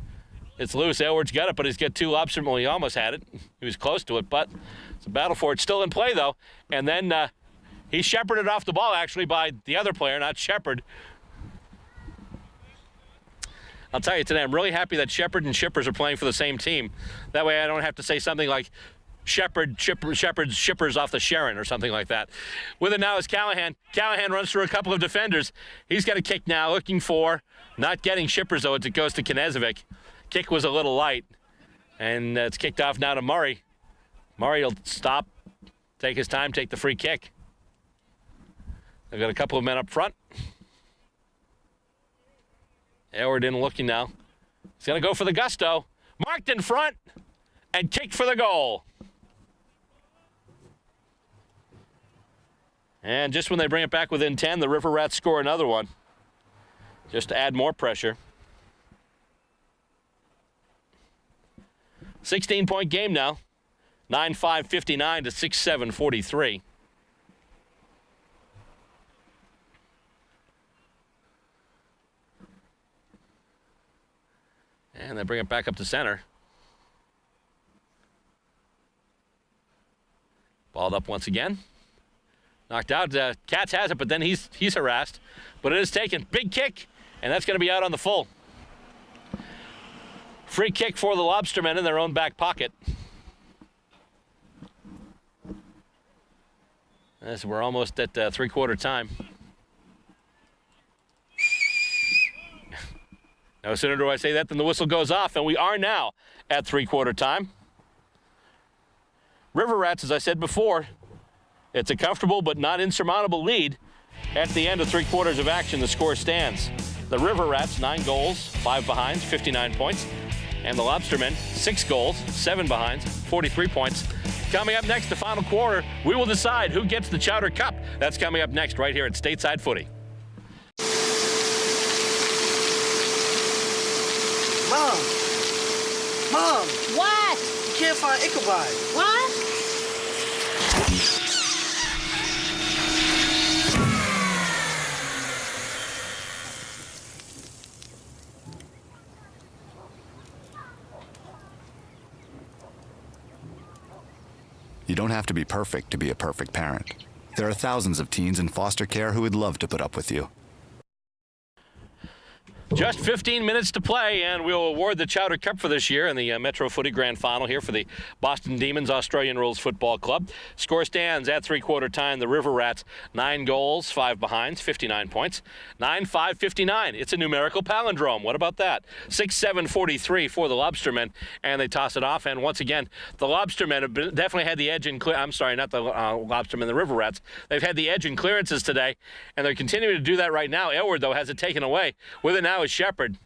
It's loose. Aylward's got it, but he's got 2 Lobstermen. Well, he almost had it. He was close to it, but it's a battle for it. Still in play, though. And then he's shepherded off the ball, actually, by the other player, not Shepard. I'll tell you today, I'm really happy that Shepard and Shippers are playing for the same team. That way I don't have to say something like Shepard's Shippers off the Sharon or something like that. With it now is Callahan. Callahan runs through a couple of defenders. He's got a kick now, looking for, not getting Shippers, though, as it goes to Knezovic. Kick was a little light. And it's kicked off now to Murray. Murray will stop, take his time, take the free kick. They've got a couple of men up front. Aylward in looking now. He's going to go for the gusto. Marked in front and kicked for the goal. And just when they bring it back within 10, the River Rats score another one, just to add more pressure. 16-point game now. 9-5-59 to 6-7-43. And they bring it back up to center. Balled up once again. Knocked out. Katz has it, but then he's harassed. But it is taken. Big kick, and that's going to be out on the full. Free kick for the Lobstermen in their own back pocket. As we're almost at three-quarter time. No sooner do I say that than the whistle goes off, and we are now at three-quarter time. River Rats, as I said before, it's a comfortable but not insurmountable lead. At the end of three-quarters of action, the score stands. The River Rats, 9 goals, 5 behinds, 59 points. And the Lobstermen, 6 goals, 7 behinds, 43 points. Coming up next, the final quarter, we will decide who gets the Chowder Cup. That's coming up next right here at Stateside Footy. Mom! What? You can't find Ichabod. What? You don't have to be perfect to be a perfect parent. There are thousands of teens in foster care who would love to put up with you. Just 15 minutes to play, and we'll award the Chowder Cup for this year in the Metro Footy Grand Final here for the Boston Demons Australian Rules Football Club. Score stands at three-quarter time. The River Rats, 9 goals, 5 behinds, 59 points. 9-5-59. It's a numerical palindrome. What about that? 6-7-43 for the Lobstermen, and they toss it off. And once again, the Lobstermen have definitely had the edge in I'm sorry, not the Lobstermen, the River Rats. They've had the edge in clearances today, and they're continuing to do that right now. Aylward, though, has it taken away. With it now is Shepard.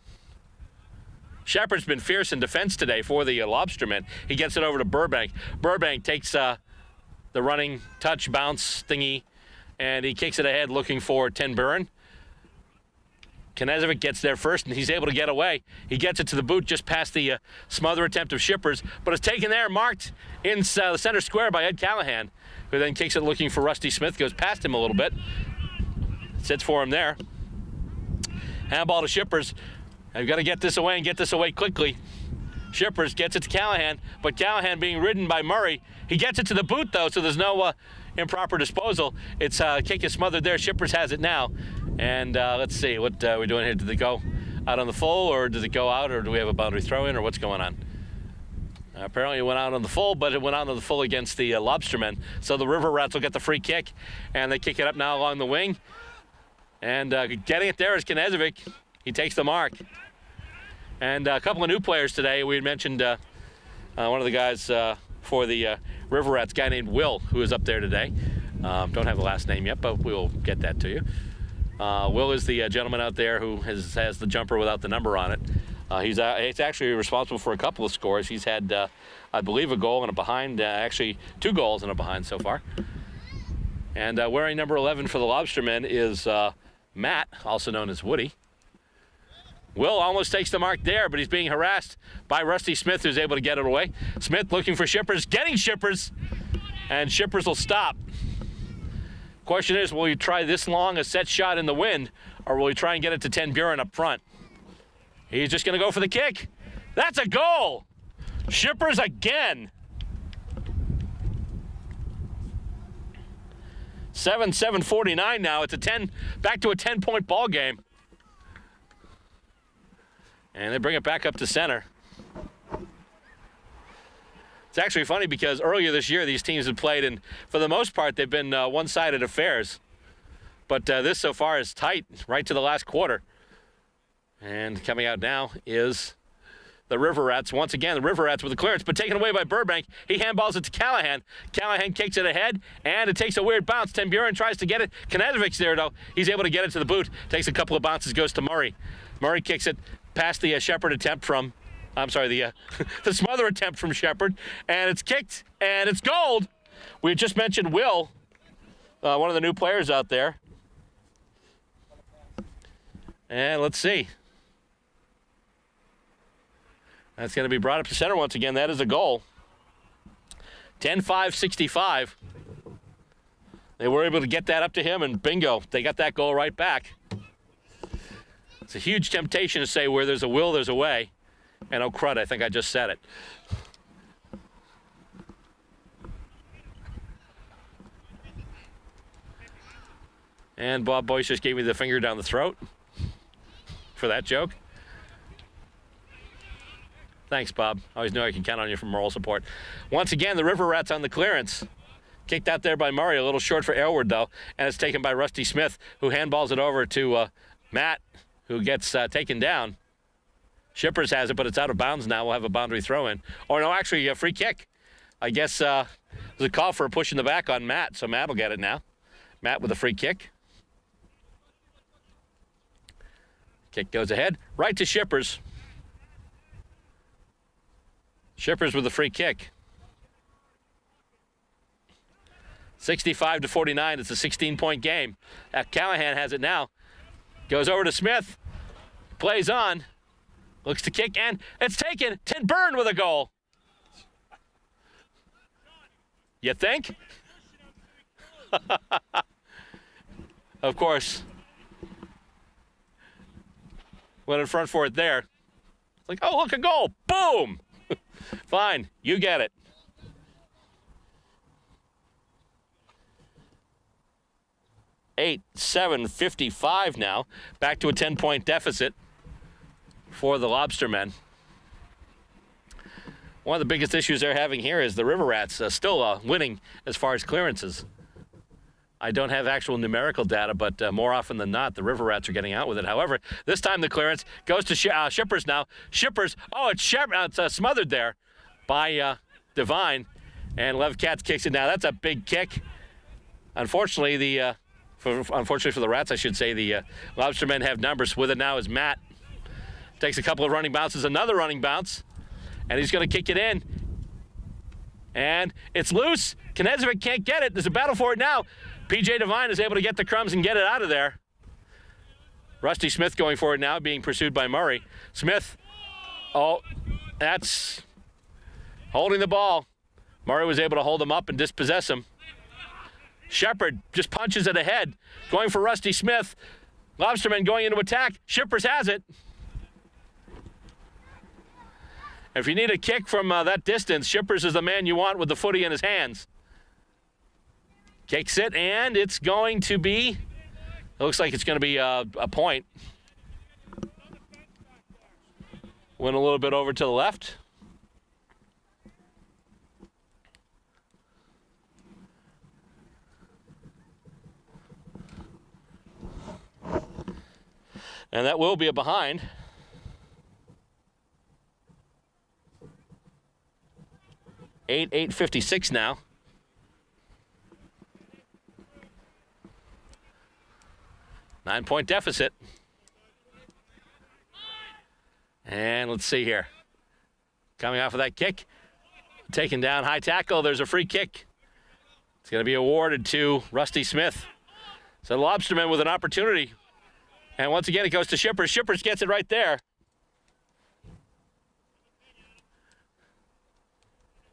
Shepard's been fierce in defense today for the Lobstermen. He gets it over to Burbank. Burbank takes the running touch bounce thingy, and he kicks it ahead looking for Ten Buren. Knezevic gets there first, and he's able to get away. He gets it to the boot just past the smother attempt of Shippers, but it's taken there, marked in the center square by Ed Callahan, who then kicks it looking for Rusty Smith, goes past him a little bit. Sits for him there. Handball to Shippers. I've got to get this away and get this away quickly. Shippers gets it to Callahan, but Callahan being ridden by Murray. He gets it to the boot, though, so there's no improper disposal. It's kick is smothered there. Shippers has it now. And let's see what we're doing here. Did it go out on the full, or did it go out, or do we have a boundary throw-in, or what's going on? Apparently it went out on the full, but it went out on the full against the Lobstermen. So the River Rats will get the free kick, and they kick it up now along the wing. And getting it there is Knezevic. He takes the mark. And a couple of new players today. We had mentioned one of the guys for the River Rats, a guy named Will, who is up there today. Don't have the last name yet, but we will get that to you. Will is the gentleman out there who has the jumper without the number on it. He's actually responsible for a couple of scores. He's had, I believe, a goal and a behind, actually 2 goals and a behind so far. And wearing number 11 for the Lobstermen is Matt, also known as Woody. Will almost takes the mark there, but he's being harassed by Rusty Smith, who's able to get it away. Smith looking for Shippers, getting Shippers, and Shippers will stop. Question is, will he try this long a set shot in the wind, or will he try and get it to Ten Buren up front? He's just going to go for the kick. That's a goal! Shippers again. 7-7-49 now. It's back to a 10-point ball game. And they bring it back up to center. It's actually funny because earlier this year these teams have played, and for the most part they've been one-sided affairs. But this so far is tight right to the last quarter. And coming out now is the River Rats. Once again, the River Rats with the clearance, but taken away by Burbank. He handballs it to Callahan. Callahan kicks it ahead, and it takes a weird bounce. Ten Buren tries to get it. Knezevic's there, though. He's able to get it to the boot. Takes a couple of bounces, goes to Murray. Murray kicks it past the Shepard attempt from I'm sorry, the the smother attempt from Shepard. And it's kicked, and it's gold. We just mentioned Will, one of the new players out there. And let's see. That's going to be brought up to center once again. That is a goal. 10-5-65. They were able to get that up to him, and bingo, they got that goal right back. It's a huge temptation to say where there's a will, there's a way. And oh crud, I think I just said it. And Bob Boyce just gave me the finger down the throat for that joke. Thanks, Bob. I always knew I could count on you for moral support. Once again, the River Rats on the clearance. Kicked out there by Murray, a little short for Aylward, though. And it's taken by Rusty Smith, who handballs it over to Matt, who gets taken down. Shippers has it, but it's out of bounds now. We'll have a boundary throw in. Or no, actually, a free kick. I guess there's a call for a push in the back on Matt, so Matt will get it now. Matt with a free kick. Kick goes ahead, right to Shippers. Shippers with a free kick. 65-49, it's a 16-point game. Callahan has it now. Goes over to Smith. Plays on. Looks to kick, and it's taken. Tim Byrne with a goal. You think? Of course. Went in front for it there. It's like, oh, look, a goal. Boom! Fine, you get it. Eight, 7:55 now. Back to a 10-point deficit for the Lobstermen. One of the biggest issues they're having here is the River Rats still winning as far as clearances. I don't have actual numerical data, but more often than not, the River Rats are getting out with it. However, this time the clearance goes to Shippers now. Shippers, oh, it's smothered there by Devine, and Lev Katz kicks it now. That's a big kick. Unfortunately, unfortunately for the Rats, I should say, the Lobstermen have numbers. With it now is Matt. Takes a couple of running bounces, another running bounce, and he's going to kick it in. And it's loose. Knezovic can't get it. There's a battle for it now. P.J. Devine is able to get the crumbs and get it out of there. Rusty Smith going for it now, being pursued by Murray. Smith, oh, that's holding the ball. Murray was able to hold him up and dispossess him. Shepard just punches it ahead, going for Rusty Smith. Lobstermen going into attack. Shippers has it. If you need a kick from that distance, Shippers is the man you want with the footy in his hands. Kicks it, and it's going to be, it looks like it's going to be a point. Went a little bit over to the left. And that will be a behind. 8:56 now. Nine-point deficit. And let's see here. Coming off of that kick. Taken down, high tackle. There's a free kick. It's going to be awarded to Rusty Smith. So the Lobstermen with an opportunity. And once again, it goes to Shippers. Shippers gets it right there.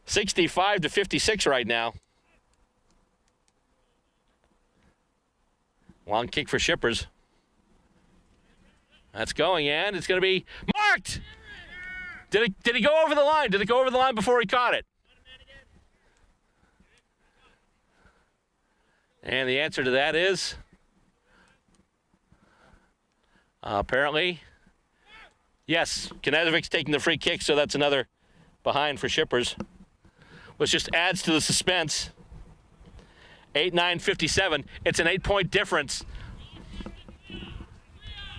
65-56 right now. Long kick for Shippers. That's going, and it's going to be marked! Did he go over the line? Did it go over the line before he caught it? And the answer to that is apparently yes. Knezovic's taking the free kick, so that's another behind for Shippers, which just adds to the suspense. 8-9-57. It's an 8-point difference.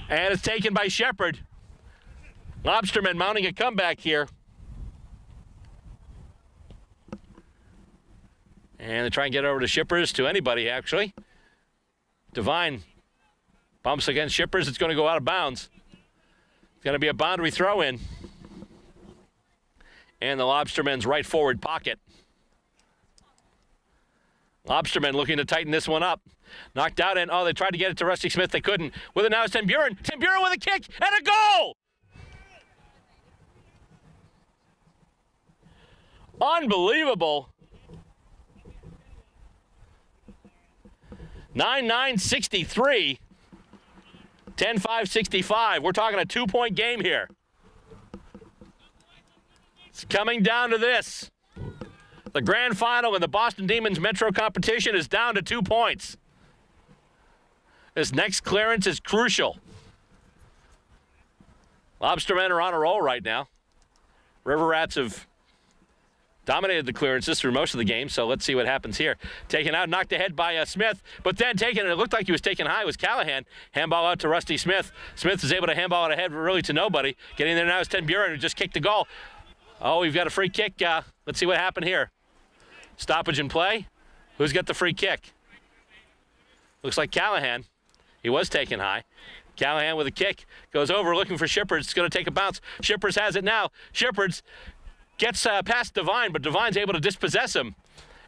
And it's taken by Shepard. Lobstermen mounting a comeback here. And they try and get over to Shippers, to anybody, actually. Devine bumps against Shippers. It's going to go out of bounds. It's going to be a boundary throw-in. and the Lobstermen's right forward pocket. Lobstermen looking to tighten this one up. Knocked out, and they tried to get it to Rusty Smith. They couldn't. With it now is Ten Buren. Ten Buren with a kick and a goal! Unbelievable. 9-9-63. 10-5-65. We're talking a 2-point game here. It's coming down to this. The grand final in the Boston Demons Metro competition is down to 2 points. This next clearance is crucial. Lobstermen are on a roll right now. River Rats have dominated the clearances through most of the game, so let's see what happens here. Taken out, knocked ahead by Smith, but then taken, it looked like he was taken high, was Callahan. Handball out to Rusty Smith. Smith is able to handball it ahead really to nobody. Getting there now is Ten Buren, who just kicked the goal. Oh, we've got a free kick. Let's see what happened here. Stoppage in play. Who's got the free kick? Looks like Callahan. He was taken high. Callahan with a kick. Goes over looking for Shippers. It's going to take a bounce. Shippers has it now. Shippers gets past Devine, but Devine's able to dispossess him.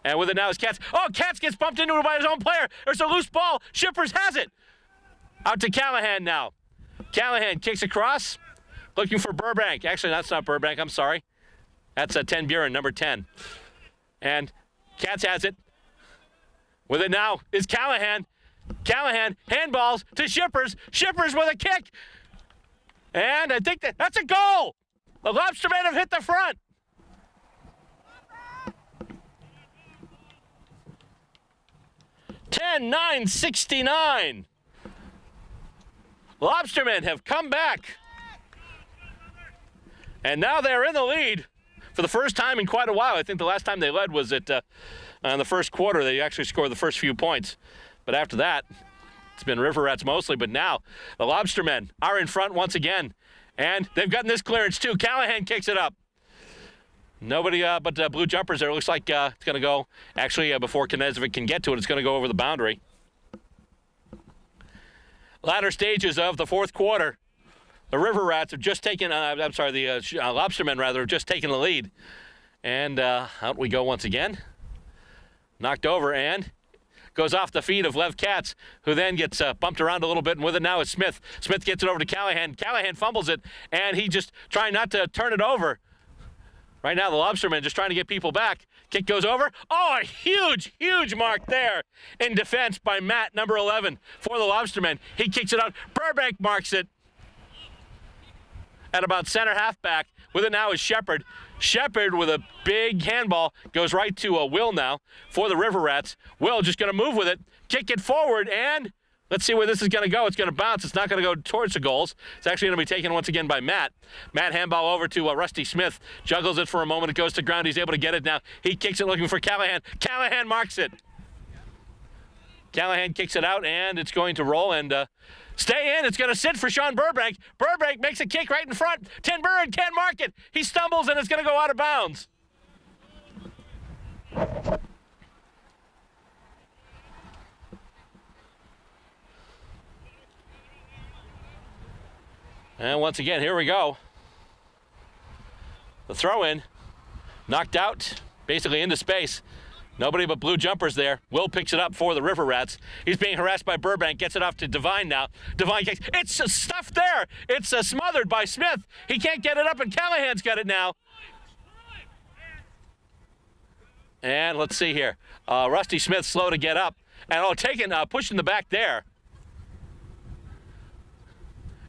And with it now is Katz. Oh, Katz gets bumped into it by his own player. There's a loose ball. Shippers has it. Out to Callahan now. Callahan kicks across. Looking for Burbank. Actually, that's not Burbank. I'm sorry. That's Ten Buren, number 10. And Katz has it. With it now is Callahan. Callahan handballs to Shippers. Shippers with a kick. And I think that's a goal. The Lobstermen have hit the front. (10-9-69). Lobstermen have come back. And now they're in the lead for the first time in quite a while. I think the last time they led was in the first quarter. They actually scored the first few points. But after that, it's been River Rats mostly. But now the Lobstermen are in front once again. And they've gotten this clearance too. Callahan kicks it up. Nobody but blue jumpers there. It looks like it's going to go, actually, before Knezovic can get to it, it's going to go over the boundary. Latter stages of the fourth quarter. The River Rats have just taken, the Lobstermen, rather, have just taken the lead. And out we go once again. Knocked over and goes off the feet of Lev Katz, who then gets bumped around a little bit, and with it now is Smith. Smith gets it over to Callahan. Callahan fumbles it, and he just trying not to turn it over. Right now, the Lobstermen just trying to get people back. Kick goes over. Oh, a huge, huge mark there in defense by Matt, number 11, for the Lobstermen. He kicks it out. Burbank marks it at about center halfback. With it now is Shepard. Shepard with a big handball goes right to Will now for the River Rats. Will just going to move with it, kick it forward, and let's see where this is going to go. It's going to bounce. It's not going to go towards the goals. It's actually going to be taken once again by Matt. Matt handball over to Rusty Smith. Juggles it for a moment. It goes to ground. He's able to get it now. He kicks it looking for Callahan. Callahan marks it. Callahan kicks it out, and it's going to roll and stay in. It's going to sit for Sean Burbank. Burbank makes a kick right in front. Ten Buren can't mark it. He stumbles, and it's going to go out of bounds. And once again, here we go. The throw-in, knocked out, basically into space. Nobody but blue jumpers there. Will picks it up for the River Rats. He's being harassed by Burbank. Gets it off to Devine now. Devine kicks. It's stuffed there. It's smothered by Smith. He can't get it up, and Callahan's got it now. And let's see here. Rusty Smith slow to get up. And pushed in the back there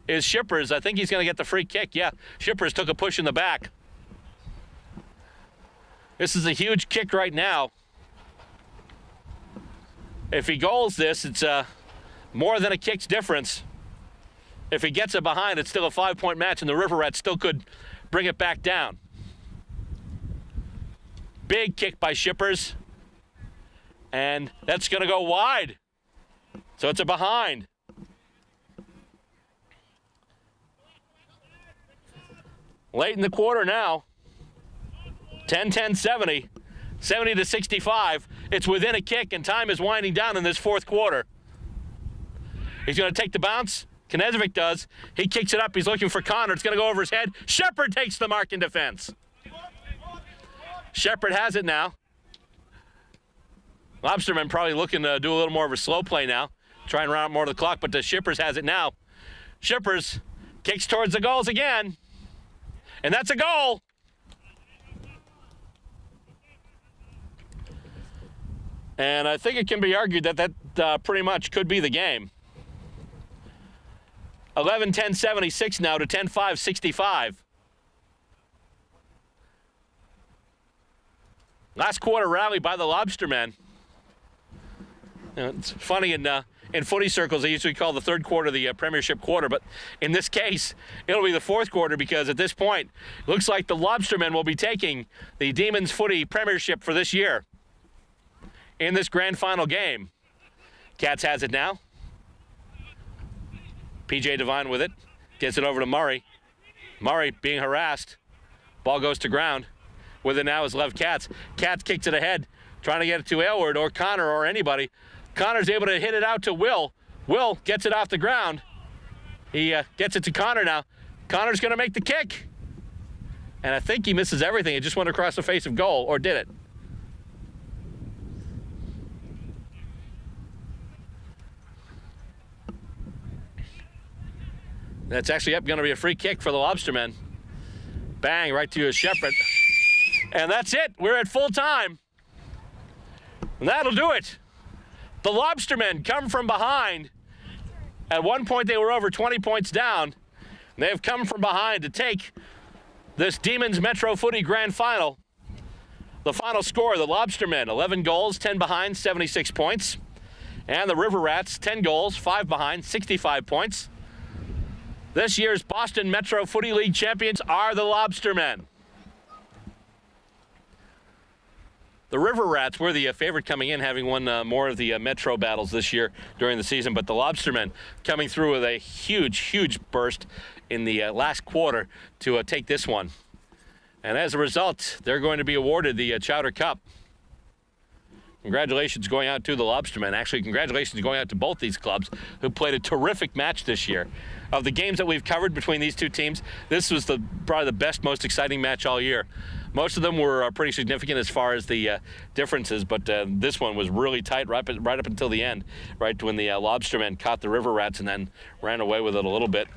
is Shippers. I think he's going to get the free kick. Yeah, Shippers took a push in the back. This is a huge kick right now. If he goals this, it's more than a kick's difference. If he gets it behind, it's still a 5-point match, and the River Rats still could bring it back down. Big kick by Shippers. And that's going to go wide. So it's a behind. Late in the quarter now. 10-10-70. 70-65. It's within a kick, and time is winding down in this fourth quarter. He's going to take the bounce. Knezovic does. He kicks it up. He's looking for Connor. It's going to go over his head. Shepard takes the mark in defense. Shepherd has it now. Lobstermen probably looking to do a little more of a slow play now. Try and run out more of the clock, but the Shippers has it now. Shippers kicks towards the goals again. And that's a goal. And I think it can be argued that pretty much could be the game. 11-10-76 now to 10-5-65. Last quarter rally by the Lobstermen. It's funny in footy circles, they usually call the third quarter the Premiership quarter, but in this case, it'll be the fourth quarter because at this point, it looks like the Lobstermen will be taking the Demons Footy Premiership for this year in this grand final game. Cats has it now. PJ Devine with it. Gets it over to Murray. Murray being harassed. Ball goes to ground. With it now is Lev Katz. Katz kicks it ahead, trying to get it to Aylward or Connor or anybody. Connor's able to hit it out to Will. Will gets it off the ground. He gets it to Connor now. Connor's going to make the kick. And I think he misses everything. It just went across the face of goal, or did it? That's actually going to be a free kick for the Lobstermen. Bang, right to Shepherd. And that's it. We're at full time. And that'll do it. The Lobstermen come from behind. At one point, they were over 20 points down. They have come from behind to take this Demons Metro Footy Grand Final. The final score, the Lobstermen, 11 goals, 10 behind, 76 points. And the River Rats, 10 goals, 5 behind, 65 points. This year's Boston Metro Footy League champions are the Lobstermen. The River Rats were the favorite coming in, having won more of the Metro battles this year during the season, but the Lobstermen coming through with a huge, huge burst in the last quarter to take this one. And as a result, they're going to be awarded the Chowder Cup. Congratulations going out to the Lobstermen. Actually, congratulations going out to both these clubs who played a terrific match this year. Of the games that we've covered between these two teams, this was probably the best, most exciting match all year. Most of them were pretty significant as far as the differences, but this one was really tight right up until the end, right when the Lobstermen caught the River Rats and then ran away with it a little bit.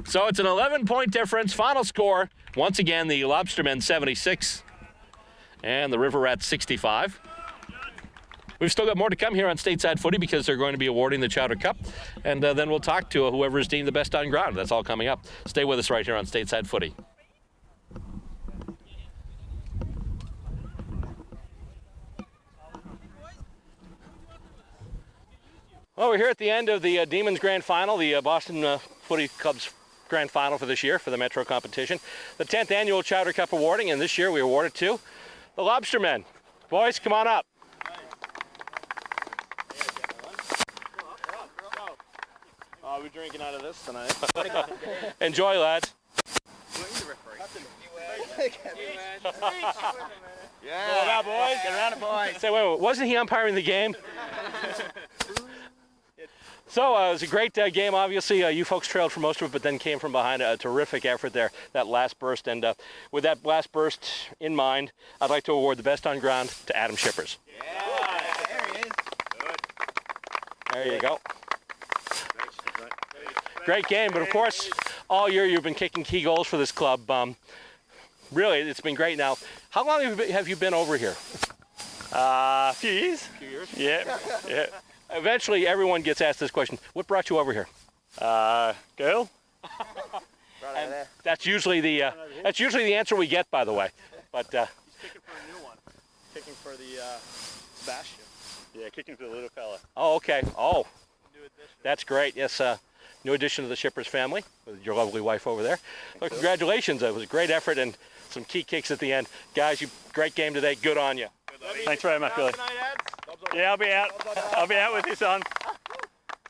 So it's an 11-point difference. Final score, once again, the Lobstermen 76 and the River Rats 65. We've still got more to come here on Stateside Footy because they're going to be awarding the Chowder Cup, and then we'll talk to whoever is deemed the best on ground. That's all coming up. Stay with us right here on Stateside Footy. Well, we're here at the end of the Demons Grand Final, the Boston Footy Club's Grand Final for this year for the Metro competition. The 10th annual Chowder Cup awarding, and this year we award it to the Lobstermen. Boys, come on up. We're drinking out of this tonight. Enjoy, lads. Yeah, boys. Get around it, boys. Say, wait, wasn't he umpiring the game? So it was a great game. Obviously, you folks trailed for most of it, but then came from behind. A terrific effort there, that last burst. And with that last burst in mind, I'd like to award the best on ground to Adam Shippers. Yeah, there he is. Good. There you go. Great game, but of course, all year you've been kicking key goals for this club. Really, it's been great. Now, how long have you been over here? A few years. Yeah. Eventually, everyone gets asked this question. What brought you over here? Girl. And that's usually the answer we get, by the way. But he's kicking for a new one. Kicking for the Sebastian. Yeah, kicking for the little fella. Oh, okay. Oh, that's great. Yes. New addition to the Shippers family with your lovely wife over there. Well, congratulations. It was a great effort and some key kicks at the end. Guys, great game today. Good on you. Thanks very much, Billy. Yeah, I'll be out. I'll be out with you, son.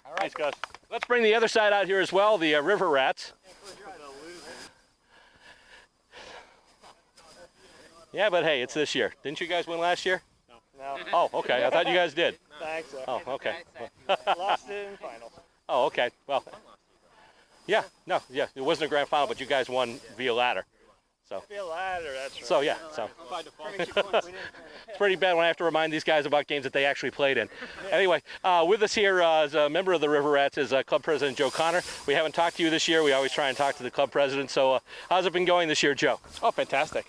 All right. Thanks, guys. Let's bring the other side out here as well, the River Rats. Yeah, but hey, it's this year. Didn't you guys win last year? No. Oh, okay. I thought you guys did. Thanks. Oh, okay. Lost it in finals. Oh, okay. Well, yeah. No, yeah. It wasn't a grand final, but you guys won via ladder. So. Be a ladder, that's right. So yeah, so it's pretty bad when I have to remind these guys about games that they actually played in. Anyway, with us here as a member of the River Rats is Club President Joe Connor. We haven't talked to you this year. We always try and talk to the club president. So how's it been going this year, Joe? Oh, fantastic.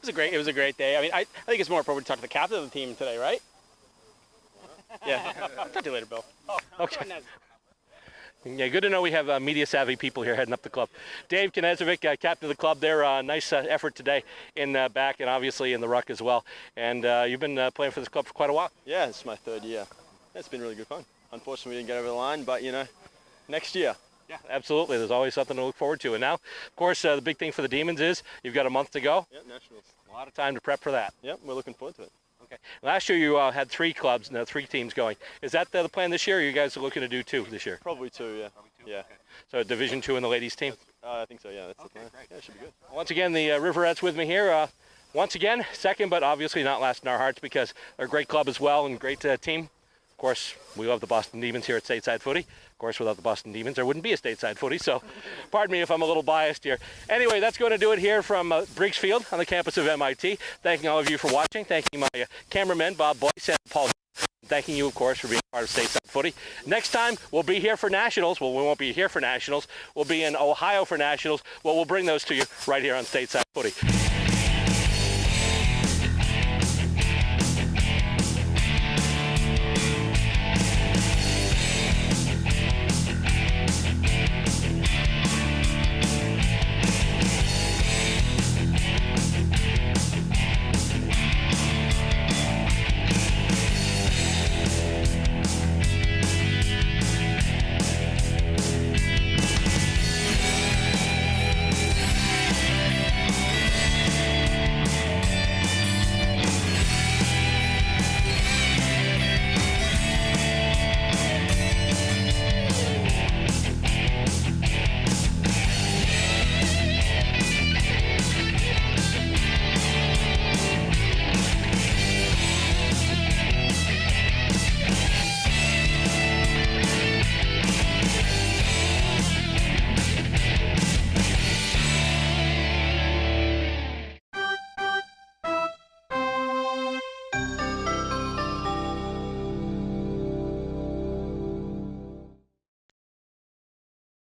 It was a great day. I mean, I think it's more appropriate to talk to the captain of the team today, right? Yeah. Talk to you later, Bill. Okay. Yeah, good to know we have media-savvy people here heading up the club. Dave Knezovic, captain of the club there. Nice effort today in back and obviously in the ruck as well. And you've been playing for this club for quite a while. Yeah, it's my third year. It's been really good fun. Unfortunately, we didn't get over the line, but, you know, next year. Yeah, absolutely. There's always something to look forward to. And now, of course, the big thing for the Demons is you've got a month to go. Yep, Nationals. A lot of time to prep for that. Yep, we're looking forward to it. Okay. Last year you had 3 clubs, no, 3 teams going. Is that the plan this year, or are you guys looking to do 2 this year? Probably 2, yeah. Yeah. Okay. So Division 2 in the ladies team? I think so, yeah. That's the plan. Great. Yeah, it should be good. Once again, the Riverettes with me here. Once again, second, but obviously not last in our hearts because they're a great club as well and great team. Of course, we love the Boston Demons here at Stateside Footy. Of course, without the Boston Demons, there wouldn't be a Stateside Footy, so pardon me if I'm a little biased here. Anyway, that's going to do it here from Briggs Field on the campus of MIT. Thanking all of you for watching. Thanking my cameramen, Bob Boyce and Paul. Thanking you, of course, for being part of Stateside Footy. Next time, we'll be here for Nationals. Well, we won't be here for Nationals. We'll be in Ohio for Nationals. Well, we'll bring those to you right here on Stateside Footy.